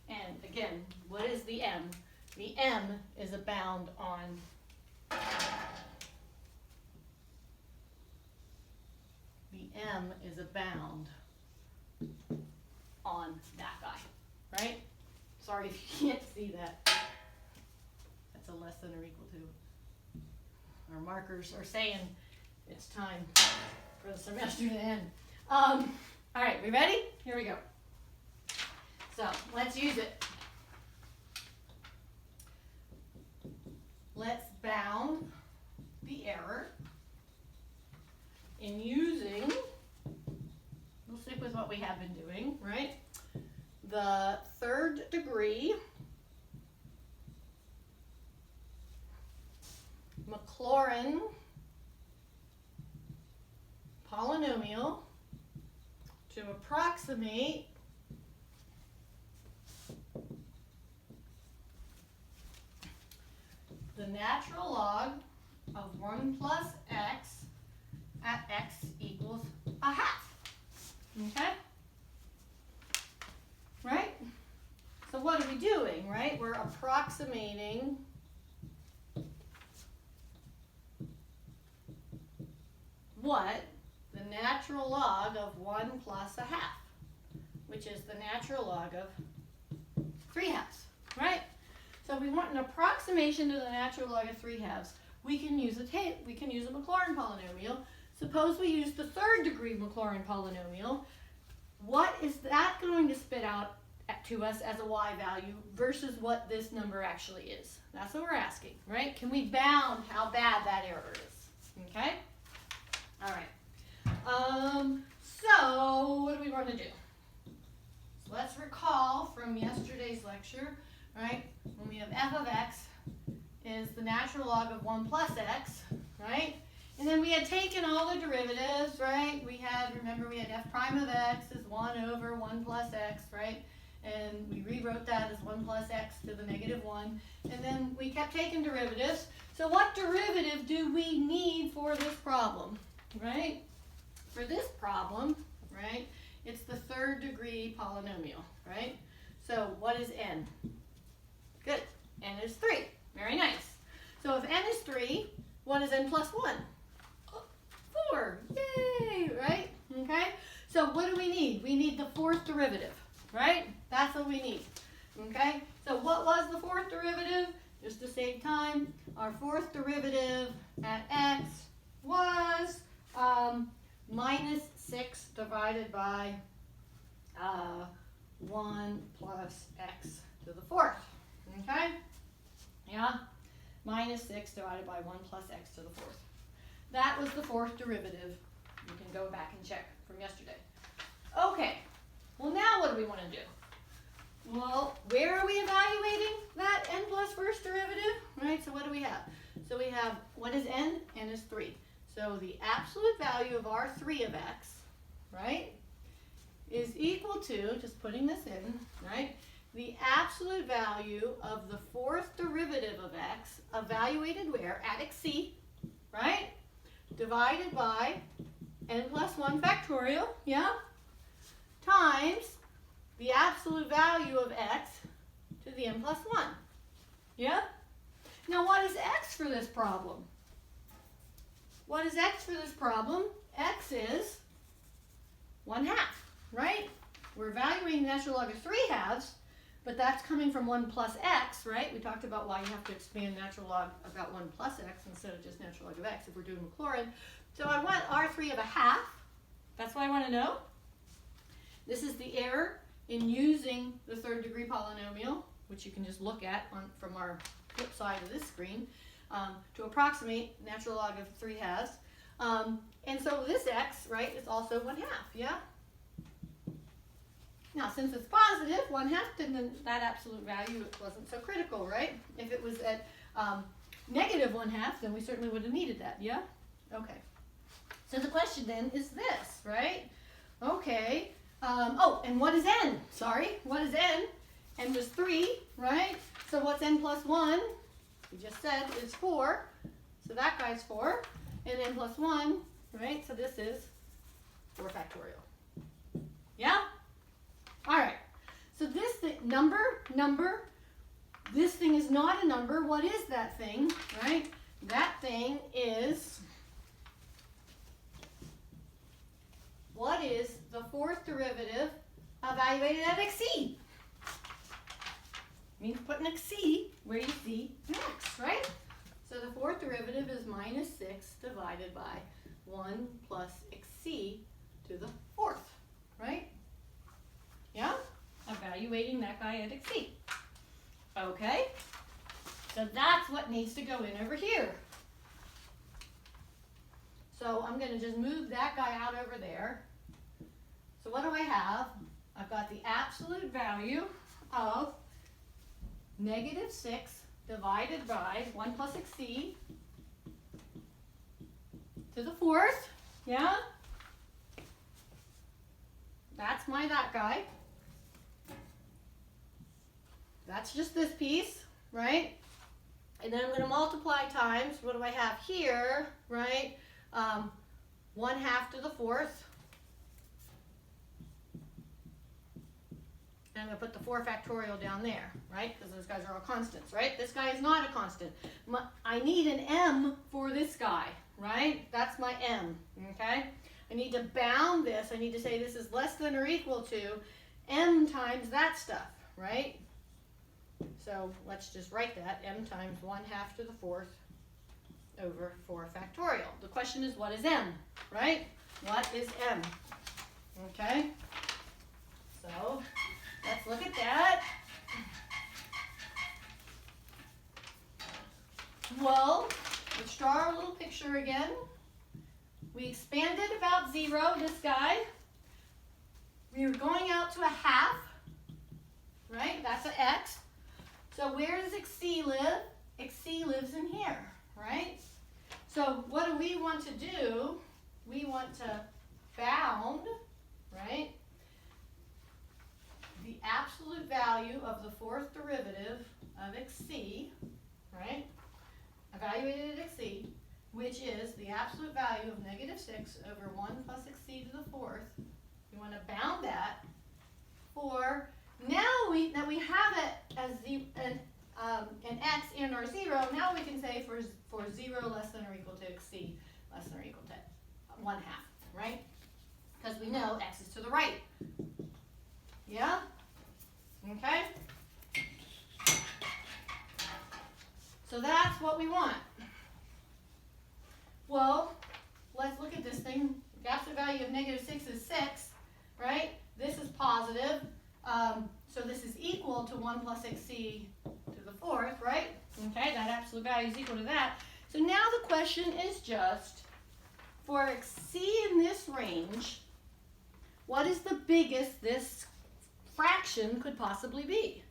And again, what is the m? The m is a bound on that guy, right? Sorry if you can't see that. That's a less than or equal to. Our markers are saying it's time for the semester to end. All right, we ready? Here we go. So let's use it. Let's bound the error in using, we'll stick with what we have been doing, right? The third degree Maclaurin polynomial to approximate the natural log of 1 plus x at x equals a half. Okay? Right? So what are we doing, right? We're approximating what? The natural log of 1 plus a half, which is the natural log of 3 halves, right? So if we want an approximation to the natural log of 3 halves, we can use a Maclaurin polynomial. Suppose we use the third degree Maclaurin polynomial. What is that going to spit out to us as a y value versus what this number actually is? That's what we're asking, right? Can we bound how bad that error is? Okay? All right. So what do we want to do? So let's recall from yesterday's lecture, right? When we have f of x is the natural log of 1 plus x, right? And then we had taken all the derivatives, right? Remember we had f prime of x is 1 over 1 plus x, right? And we rewrote that as 1 plus x to the negative 1. And then we kept taking derivatives. So what derivative do we need for this problem, right? For this problem, right, it's the third degree polynomial, right? So what is n? Good. N is 3. Very nice. So if n is 3, what is n plus 1? 4. Yay, right? Okay? So what do we need? We need the fourth derivative, right? That's what we need. Okay? So what was the fourth derivative? Just to save time, our fourth derivative at x was minus 6 divided by 1 plus x to the fourth. Okay? Yeah? Minus 6 divided by 1 plus x to the fourth. That was the fourth derivative. You can go back and check from yesterday. Okay. Well, now what do we want to do? Well, where are we evaluating that n plus first derivative? Right? So what do we have? So we have, what is n? N is 3. So the absolute value of our 3 of x, right, is equal to, just putting this in, right, the absolute value of the fourth derivative of x, evaluated where? At xc, right, divided by n plus 1 factorial, yeah, times the absolute value of x to the n plus 1, yeah? Now what is x for this problem? What is x for this problem? X is 1 half, right? We're evaluating the natural log of 3 halves, but that's coming from 1 plus x, right? We talked about why you have to expand natural log about 1 plus x instead of just natural log of x if we're doing Maclaurin. So I want R3 of a half. That's what I want to know. This is the error in using the third degree polynomial, which you can just look at from our flip side of this screen, to approximate natural log of 3 halves. And so this x, right, is also 1 half, yeah? Now, since it's positive, 1 half, then that absolute value wasn't so critical, right? If it was at negative 1 half, then we certainly would have needed that, yeah? Okay. So the question then is this, right? Okay. Oh, and what is n? Sorry, what is n? N was 3, right? So what's n plus 1? We just said is 4. So that guy's 4. And n plus 1, right? So this is 4 factorial. Yeah? All right. So this thing, number, this thing is not a number. What is that thing, right? That thing is, what is the fourth derivative evaluated at xc? Means put an xc where you see an x, right? So the fourth derivative is minus 6 divided by 1 plus xc to the fourth, right? Yeah? Evaluating that guy at xc. Okay? So that's what needs to go in over here. So I'm going to just move that guy out over there. So what do I have? I've got the absolute value of negative 6 divided by 1 plus xc to the fourth. Yeah? That's that guy. That's just this piece, right? And then I'm going to multiply times, what do I have here, right? 1/2 to the 4th. And I'm going to put the 4 factorial down there, right? Because those guys are all constants, right? This guy is not a constant. I need an m for this guy, right? That's my m, okay? I need to bound this. I need to say this is less than or equal to m times that stuff, right? So let's just write that, m times 1/2 to the 4th over 4 factorial. The question is, what is m, right? What is m? Okay? So let's look at that. Well, let's draw our little picture again. We expanded about 0, this guy. We were going out to a 1/2, right? That's an x. So where does xc live? Xc lives in here, right? So what do we want to do? We want to bound, right, the absolute value of the 4th derivative of xc, right, evaluated at xc, which is the absolute value of -6 over 1 plus xc to the 4th. We want to bound that for, now that we have it as an x and our 0, now we can say for 0 less than or equal to xc less than or equal to 1/2, right? Because we know x is to the right. Yeah? Okay? So that's what we want. Well, let's look at this thing. The absolute value of -6 is 6, right? This is positive. So this is equal to 1 plus xc to the 4th, right? Okay, that absolute value is equal to that. So now the question is just, for xc in this range, what is the biggest this fraction could possibly be?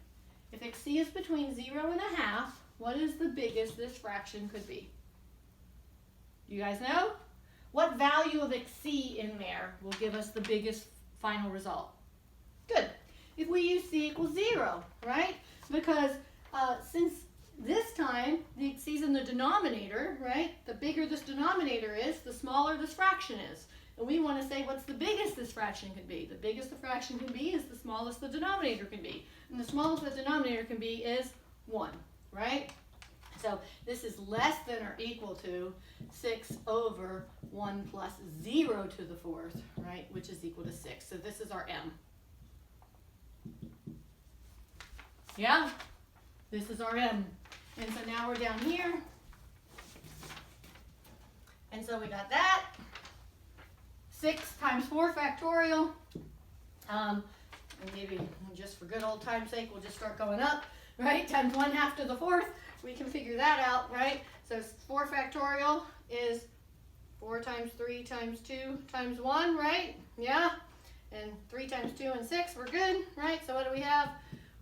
If xc is between 0 and a 1/2, what is the biggest this fraction could be? You guys know? What value of xc in there will give us the biggest final result? Good. If we use c equals 0, right? Because since this time the xc is in the denominator, right? The bigger this denominator is, the smaller this fraction is. And we want to say what's the biggest this fraction can be. The biggest the fraction can be is the smallest the denominator can be. And the smallest the denominator can be is 1, right? So this is less than or equal to 6 over 1 plus 0 to the 4th, right? Which is equal to 6. So this is our m. Yeah? This is our m. And so now we're down here. And so we got that. 6 times 4 factorial. And maybe just for good old time's sake, we'll just start going up, right? Times 1/2 to the 4th. We can figure that out, right? So 4 factorial is 4 times 3 times 2 times 1, right? Yeah? And 3 times 2 and 6, we're good, right? So what do we have?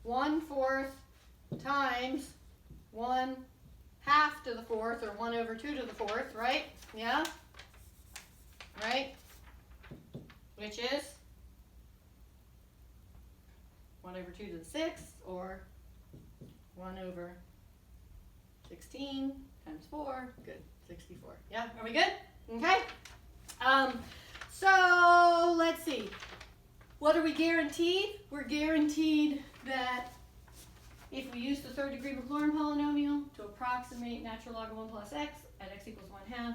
1/4 times 1/2 to the 4th, or 1 over 2 to the 4th, right? Yeah? Right? Which is 1 over 2 to the 6th, or 1 over 16 times 4. Good. 64. Yeah? Are we good? Okay? So let's see. What are we guaranteed? We're guaranteed that if we use the 3rd degree Maclaurin polynomial to approximate natural log of 1 plus x at x equals 1/2,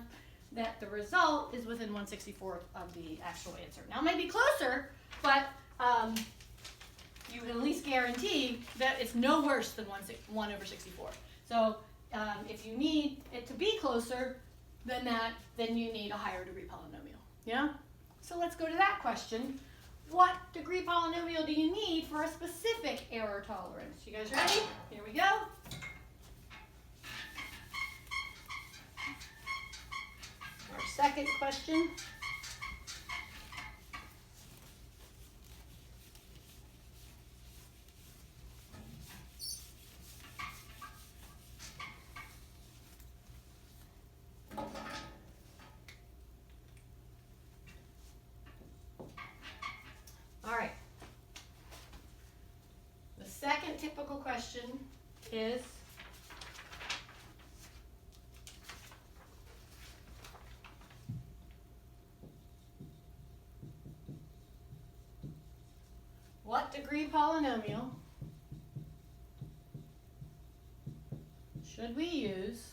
that the result is within 1/64 of the actual answer. Now it might be closer, but you can at least guarantee that it's no worse than 1 over 64. So if you need it to be closer than that, then you need a higher degree polynomial. Yeah? So let's go to that question. What degree polynomial do you need for a specific error tolerance? You guys ready? Here we go. Our second question. All right. The second typical question is, degree polynomial should we use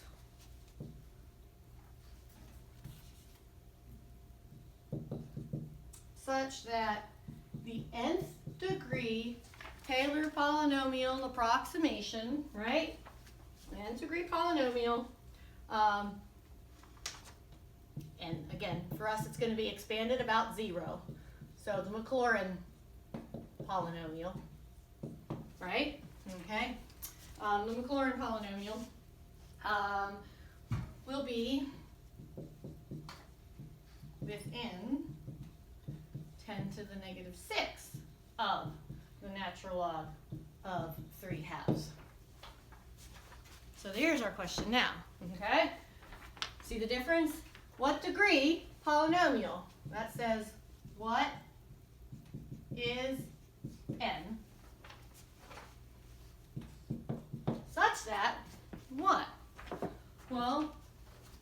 such that the nth degree Taylor polynomial approximation, right? Nth degree polynomial, and again, for us it's going to be expanded about 0. So the Maclaurin polynomial, right? Okay. The Maclaurin polynomial will be within 10 to the negative 6 of the natural log of 3/2. So there's our question now, okay? See the difference? What degree polynomial? That says what is n such that what? Well,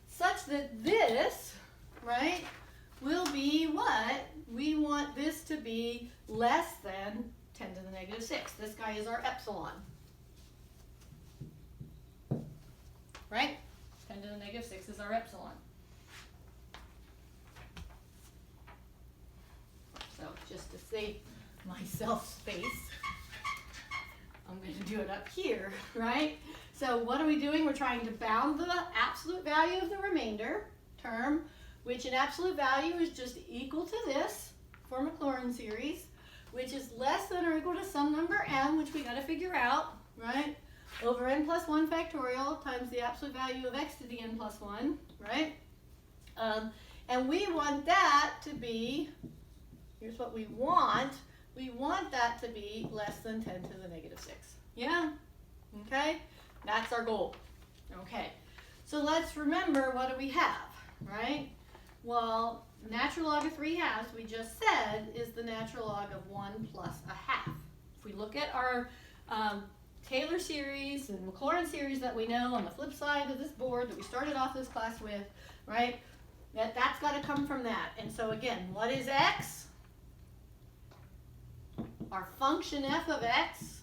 such that this, right, will be what? We want this to be less than 10 to the negative 6. This guy is our epsilon. Right? 10 to the negative 6 is our epsilon. So just to save myself space, I'm going to do it up here, right? So what are we doing? We're trying to bound the absolute value of the remainder term, which in absolute value is just equal to this for Maclaurin series, which is less than or equal to some number m, which we got to figure out, right? Over n plus 1 factorial times the absolute value of x to the n plus 1, right? And we want that to be, here's what we want that to be less than 10 to the negative 6. Yeah? Okay? That's our goal. Okay. So let's remember, what do we have, right? Well, natural log of 3/2, we just said, is the natural log of 1 plus 1/2. If we look at our Taylor series and Maclaurin series that we know on the flip side of this board that we started off this class with, right? That's got to come from that. And so again, what is x? Our function f of x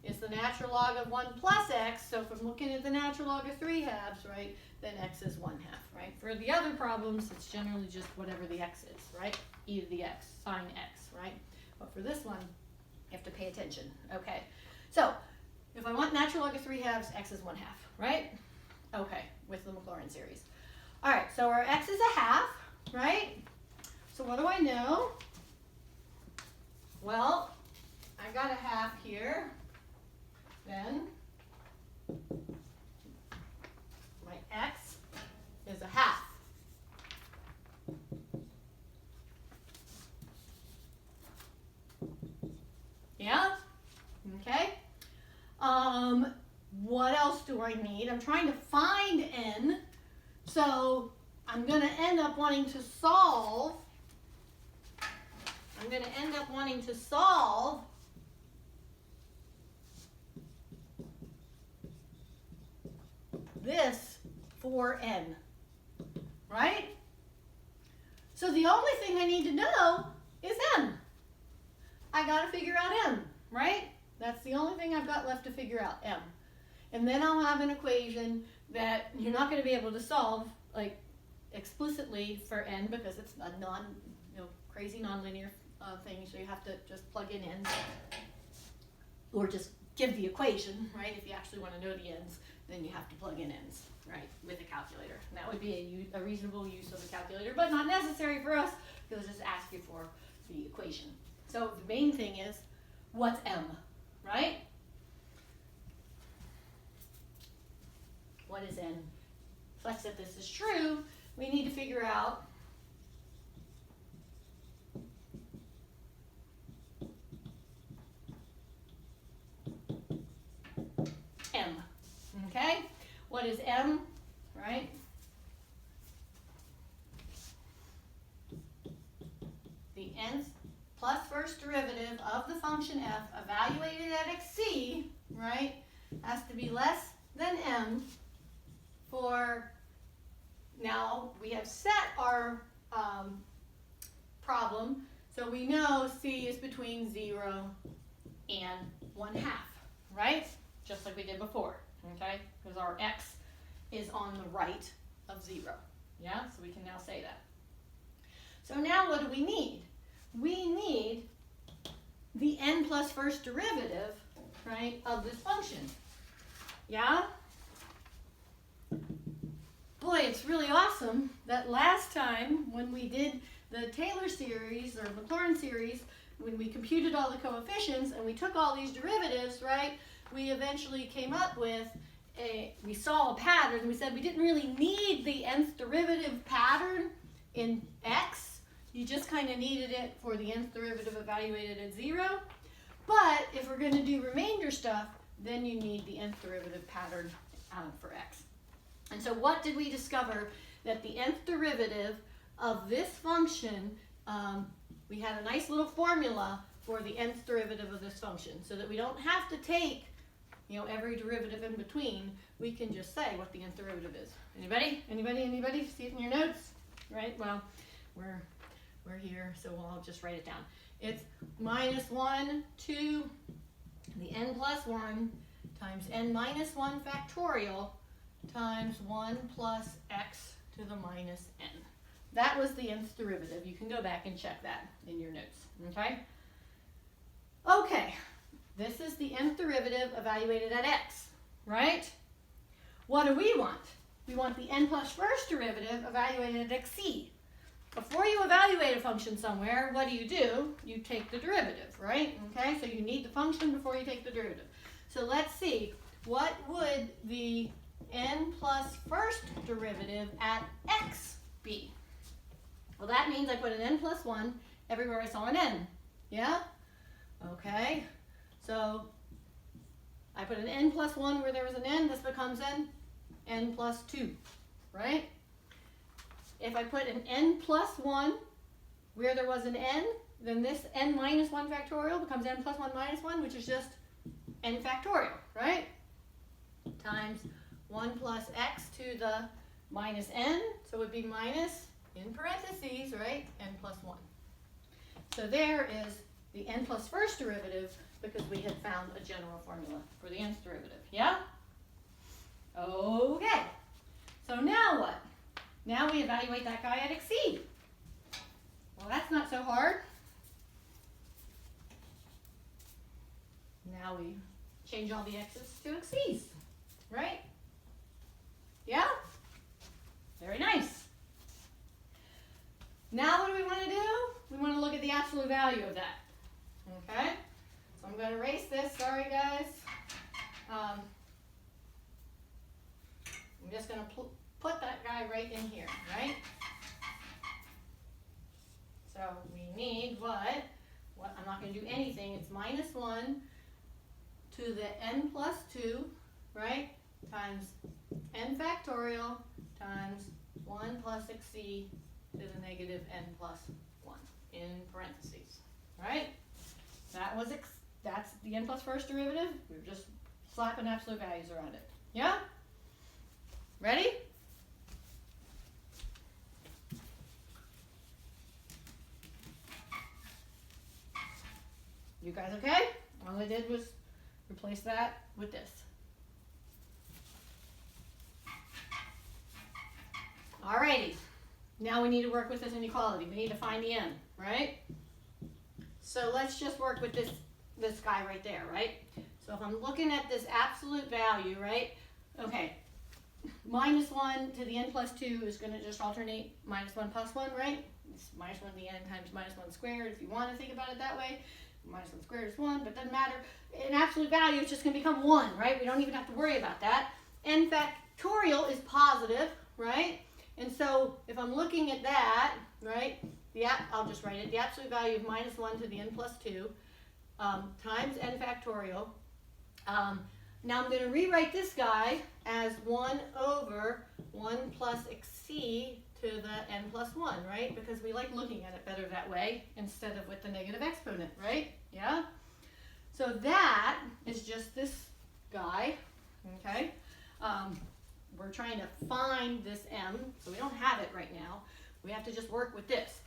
is the natural log of 1 plus x. So if I'm looking at the natural log of 3/2, right, then x is 1/2, right? For the other problems, it's generally just whatever the x is, right? E to the x, sine x, right? But for this one, you have to pay attention, okay? So if I want natural log of 3/2, x is 1/2, right? Okay, with the Maclaurin series. All right, so our x is 1/2, right? So what do I know? Well, I got 1/2 here. Then my x is 1/2. Yeah? Okay. What else do I need? I'm trying to find n, so I'm going to end up wanting to solve. This for n, right? So the only thing I need to know is m. I got to figure out m, right? That's the only thing I've got left to figure out, m. And then I'll have an equation that you're not going to be able to solve like explicitly for n because it's a crazy nonlinear thing, so you have to just plug in n's or just give the equation, right? If you actually want to know the n's, then you have to plug in n's, right, with a calculator. And that would be a reasonable use of a calculator, but not necessary for us because it'll just ask you for the equation. So the main thing is, what's m, right? What is n? Such that this is true, we need to figure out m. Okay? What is m, right? The nth plus first derivative of the function f evaluated at xc, right, has to be less than m for, now we have set our problem, so we know c is between 0 and 1/2, right? Just like we did before, okay? Because our x is on the right of 0, yeah? So we can now say that. So now what do we need? We need the n plus first derivative, right, of this function, yeah? Boy, it's really awesome that last time when we did the Taylor series or Maclaurin series, when we computed all the coefficients and we took all these derivatives, right, we eventually came up with we saw a pattern. We said we didn't really need the nth derivative pattern in x. You just kind of needed it for the nth derivative evaluated at 0. But if we're going to do remainder stuff, then you need the nth derivative pattern for x. And so what did we discover? That the nth derivative of this function, we had a nice little formula for the nth derivative of this function, so that we don't have to take, you know, every derivative in between. We can just say what the nth derivative is. Anybody? Anybody? Anybody? See it in your notes? Right? Well, we're here, so I'll just write it down. It's -1 to the n plus 1 times n minus 1 factorial times 1 plus x to the minus n. That was the nth derivative. You can go back and check that in your notes, okay? Okay, this is the nth derivative evaluated at x, right? What do we want? We want the n plus first derivative evaluated at xc. Before you evaluate a function somewhere, what do? You take the derivative, right? Okay, so you need the function before you take the derivative. So let's see, what would the n plus first derivative at x be? Well, that means I put an n plus 1 everywhere I saw an n, yeah? Okay, so I put an n plus 1 where there was an n, this becomes an n plus 2, right? If I put an n plus 1 where there was an n, then this n minus 1 factorial becomes n plus 1 minus 1, which is just n factorial, right? Times 1 plus x to the minus n, so it would be minus, in parentheses, right, n plus 1. So there is the n plus first derivative, because we had found a general formula for the nth derivative, yeah? Okay, so now what? Now we evaluate that guy at xc. Well, that's not so hard. Now we change all the x's to xc's, right? Yeah? Very nice. Now what do we want to do? We want to look at the absolute value of that. Okay? So I'm going to erase this. Sorry, guys. I'm just going to put that guy right in here, right? So we need what? I'm not going to do anything. It's -1 to the n plus 2, right? Times n factorial times 1 plus xc to the negative n plus 1 in parentheses, right? That's the n plus first derivative. We're just slapping absolute values around it. Yeah? Ready? You guys okay? All I did was replace that with this. Alrighty, now we need to work with this inequality. We need to find the n, right? So let's just work with this guy right there, right? So if I'm looking at this absolute value, right? Okay, -1 to the n plus 2 is going to just alternate -1 plus 1, right? It's -1 to the n times -1 squared if you want to think about it that way. -1 squared is 1, but it doesn't matter. In absolute value, it's just going to become 1, right? We don't even have to worry about that. N factorial is positive, right? And so if I'm looking at that, right, I'll just write it. The absolute value of -1 to the n plus 2 times n factorial. Now I'm going to rewrite this guy as 1 over 1 plus xc to the n plus 1, right? Because we like looking at it better that way instead of with the negative exponent, right? Yeah? So that is just this guy, okay? We're trying to find this m, so we don't have it right now. We have to just work with this.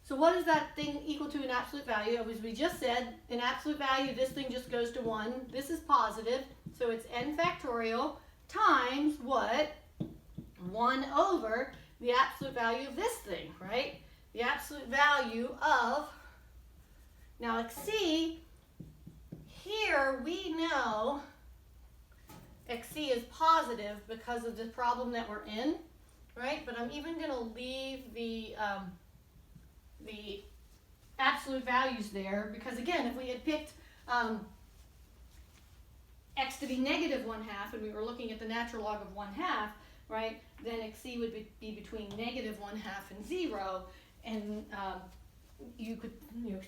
So what is that thing equal to in absolute value? As we just said, in absolute value, this thing just goes to 1. This is positive, so it's n factorial times what? 1 over the absolute value of this thing, right? The absolute value of, now xc, here we know xc is positive because of the problem that we're in, right? But I'm even going to leave the absolute values there because, again, if we had picked x to be negative 1/2 and we were looking at the natural log of 1/2, right, then xc would be between negative 1/2 and 0, and you could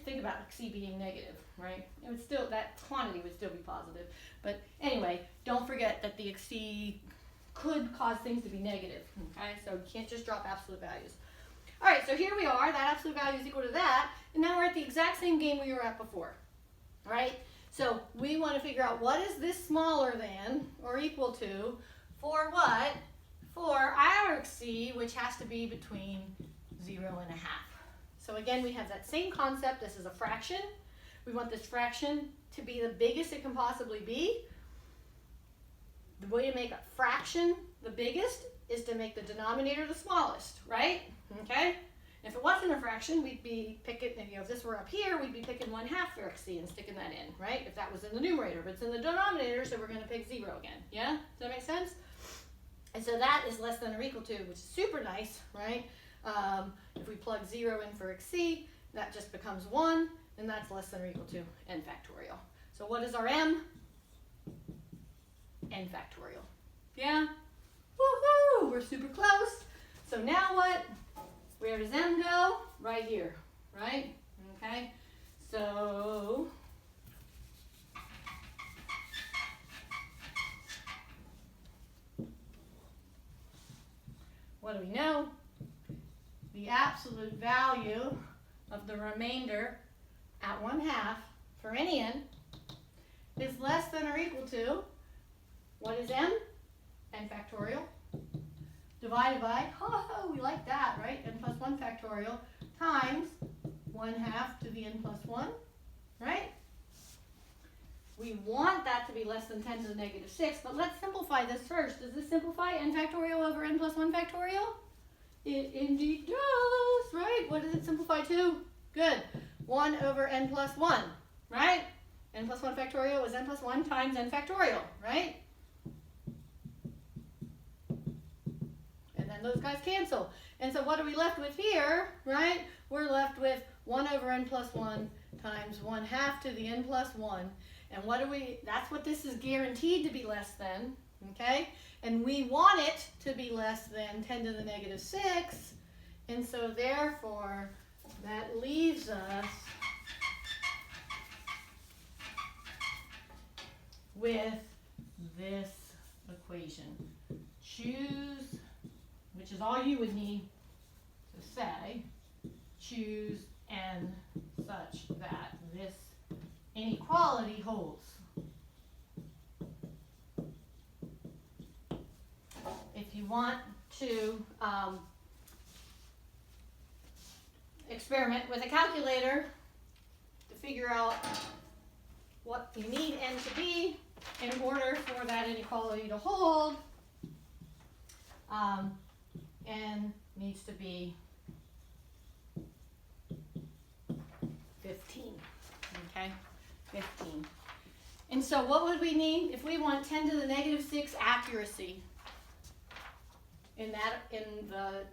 think about xc being negative, right? It would still, that quantity would still be positive. But anyway, don't forget that the xc could cause things to be negative, okay? So you can't just drop absolute values. All right, so here we are. That absolute value is equal to that, and now we're at the exact same game we were at before, all right? So we want to figure out what is this smaller than or equal to for what? For our xc, which has to be between 0 and 1/2. So again, we have that same concept. This is a fraction. We want this fraction to be the biggest it can possibly be. The way to make a fraction the biggest is to make the denominator the smallest, right? Okay? If it wasn't a fraction, we'd be picking, if this were up here, we'd be picking 1/2 for xc and sticking that in, right? If that was in the numerator, but it's in the denominator, so we're going to pick 0 again. Yeah? Does that make sense? And so that is less than or equal to, which is super nice, right? If we plug 0 in for xc, that just becomes 1, and that's less than or equal to n factorial. So what is our m? N factorial. Yeah? Woohoo! We're super close. So now what? Where does m go? Right here, right? Okay? So what do we know? The absolute value of the remainder at 1/2 for any n is less than or equal to, what is m? N factorial, divided by, we like that, right? N plus 1 factorial times 1/2 to the n plus 1, right? We want that to be less than 10 to the negative 6, but let's simplify this first. Does this simplify n factorial over n plus 1 factorial? It indeed does, right? What does it simplify to? Good. 1 over n plus 1, right? N plus 1 factorial is n plus 1 times n factorial, right? And then those guys cancel. And so what are we left with here, right? We're left with 1 over n plus 1 times 1/2 to the n plus 1. And what do we, that's what this is guaranteed to be less than, okay? And we want it to be less than 10 to the negative 6. And so therefore, that leaves us with this equation. Choose, which is all you would need to say, choose n such that this inequality holds. If you want to experiment with a calculator to figure out what you need n to be in order for that inequality to hold, n needs to be 15. Okay? 15. And so what would we need if we want 10 to the negative 6 accuracy in the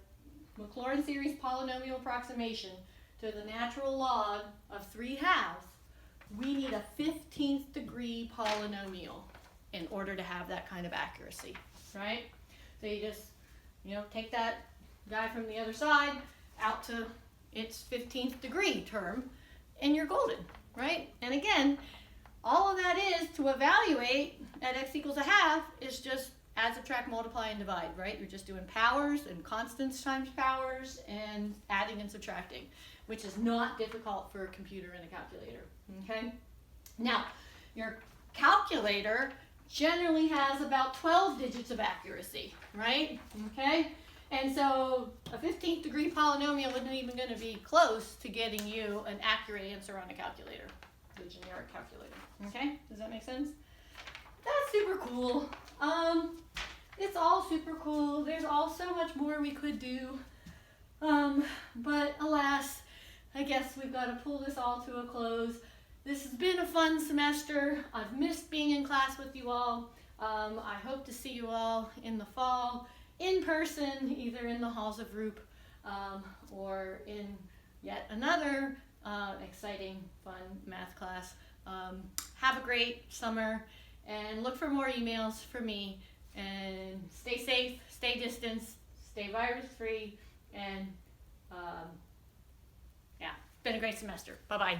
Maclaurin series polynomial approximation to the natural log of 3/2? We need a 15th degree polynomial in order to have that kind of accuracy, right? So you just, take that guy from the other side out to its 15th degree term, and you're golden, right? And again, all of that is to evaluate at x equals 1/2 is just add, subtract, multiply, and divide, right? You're just doing powers and constants times powers and adding and subtracting, which is not difficult for a computer and a calculator, okay? Now, your calculator generally has about 12 digits of accuracy, right? Okay? And so a 15th degree polynomial isn't even going to be close to getting you an accurate answer on a calculator, the generic calculator. Okay, does that make sense? That's super cool. It's all super cool. There's all so much more we could do. But alas, I guess we've got to pull this all to a close. This has been a fun semester. I've missed being in class with you all. I hope to see you all in the fall in person, either in the halls of Roop or in yet another exciting, fun math class. Have a great summer and look for more emails from me. And stay safe, stay distanced, stay virus free, and yeah, it's been a great semester. Bye-bye.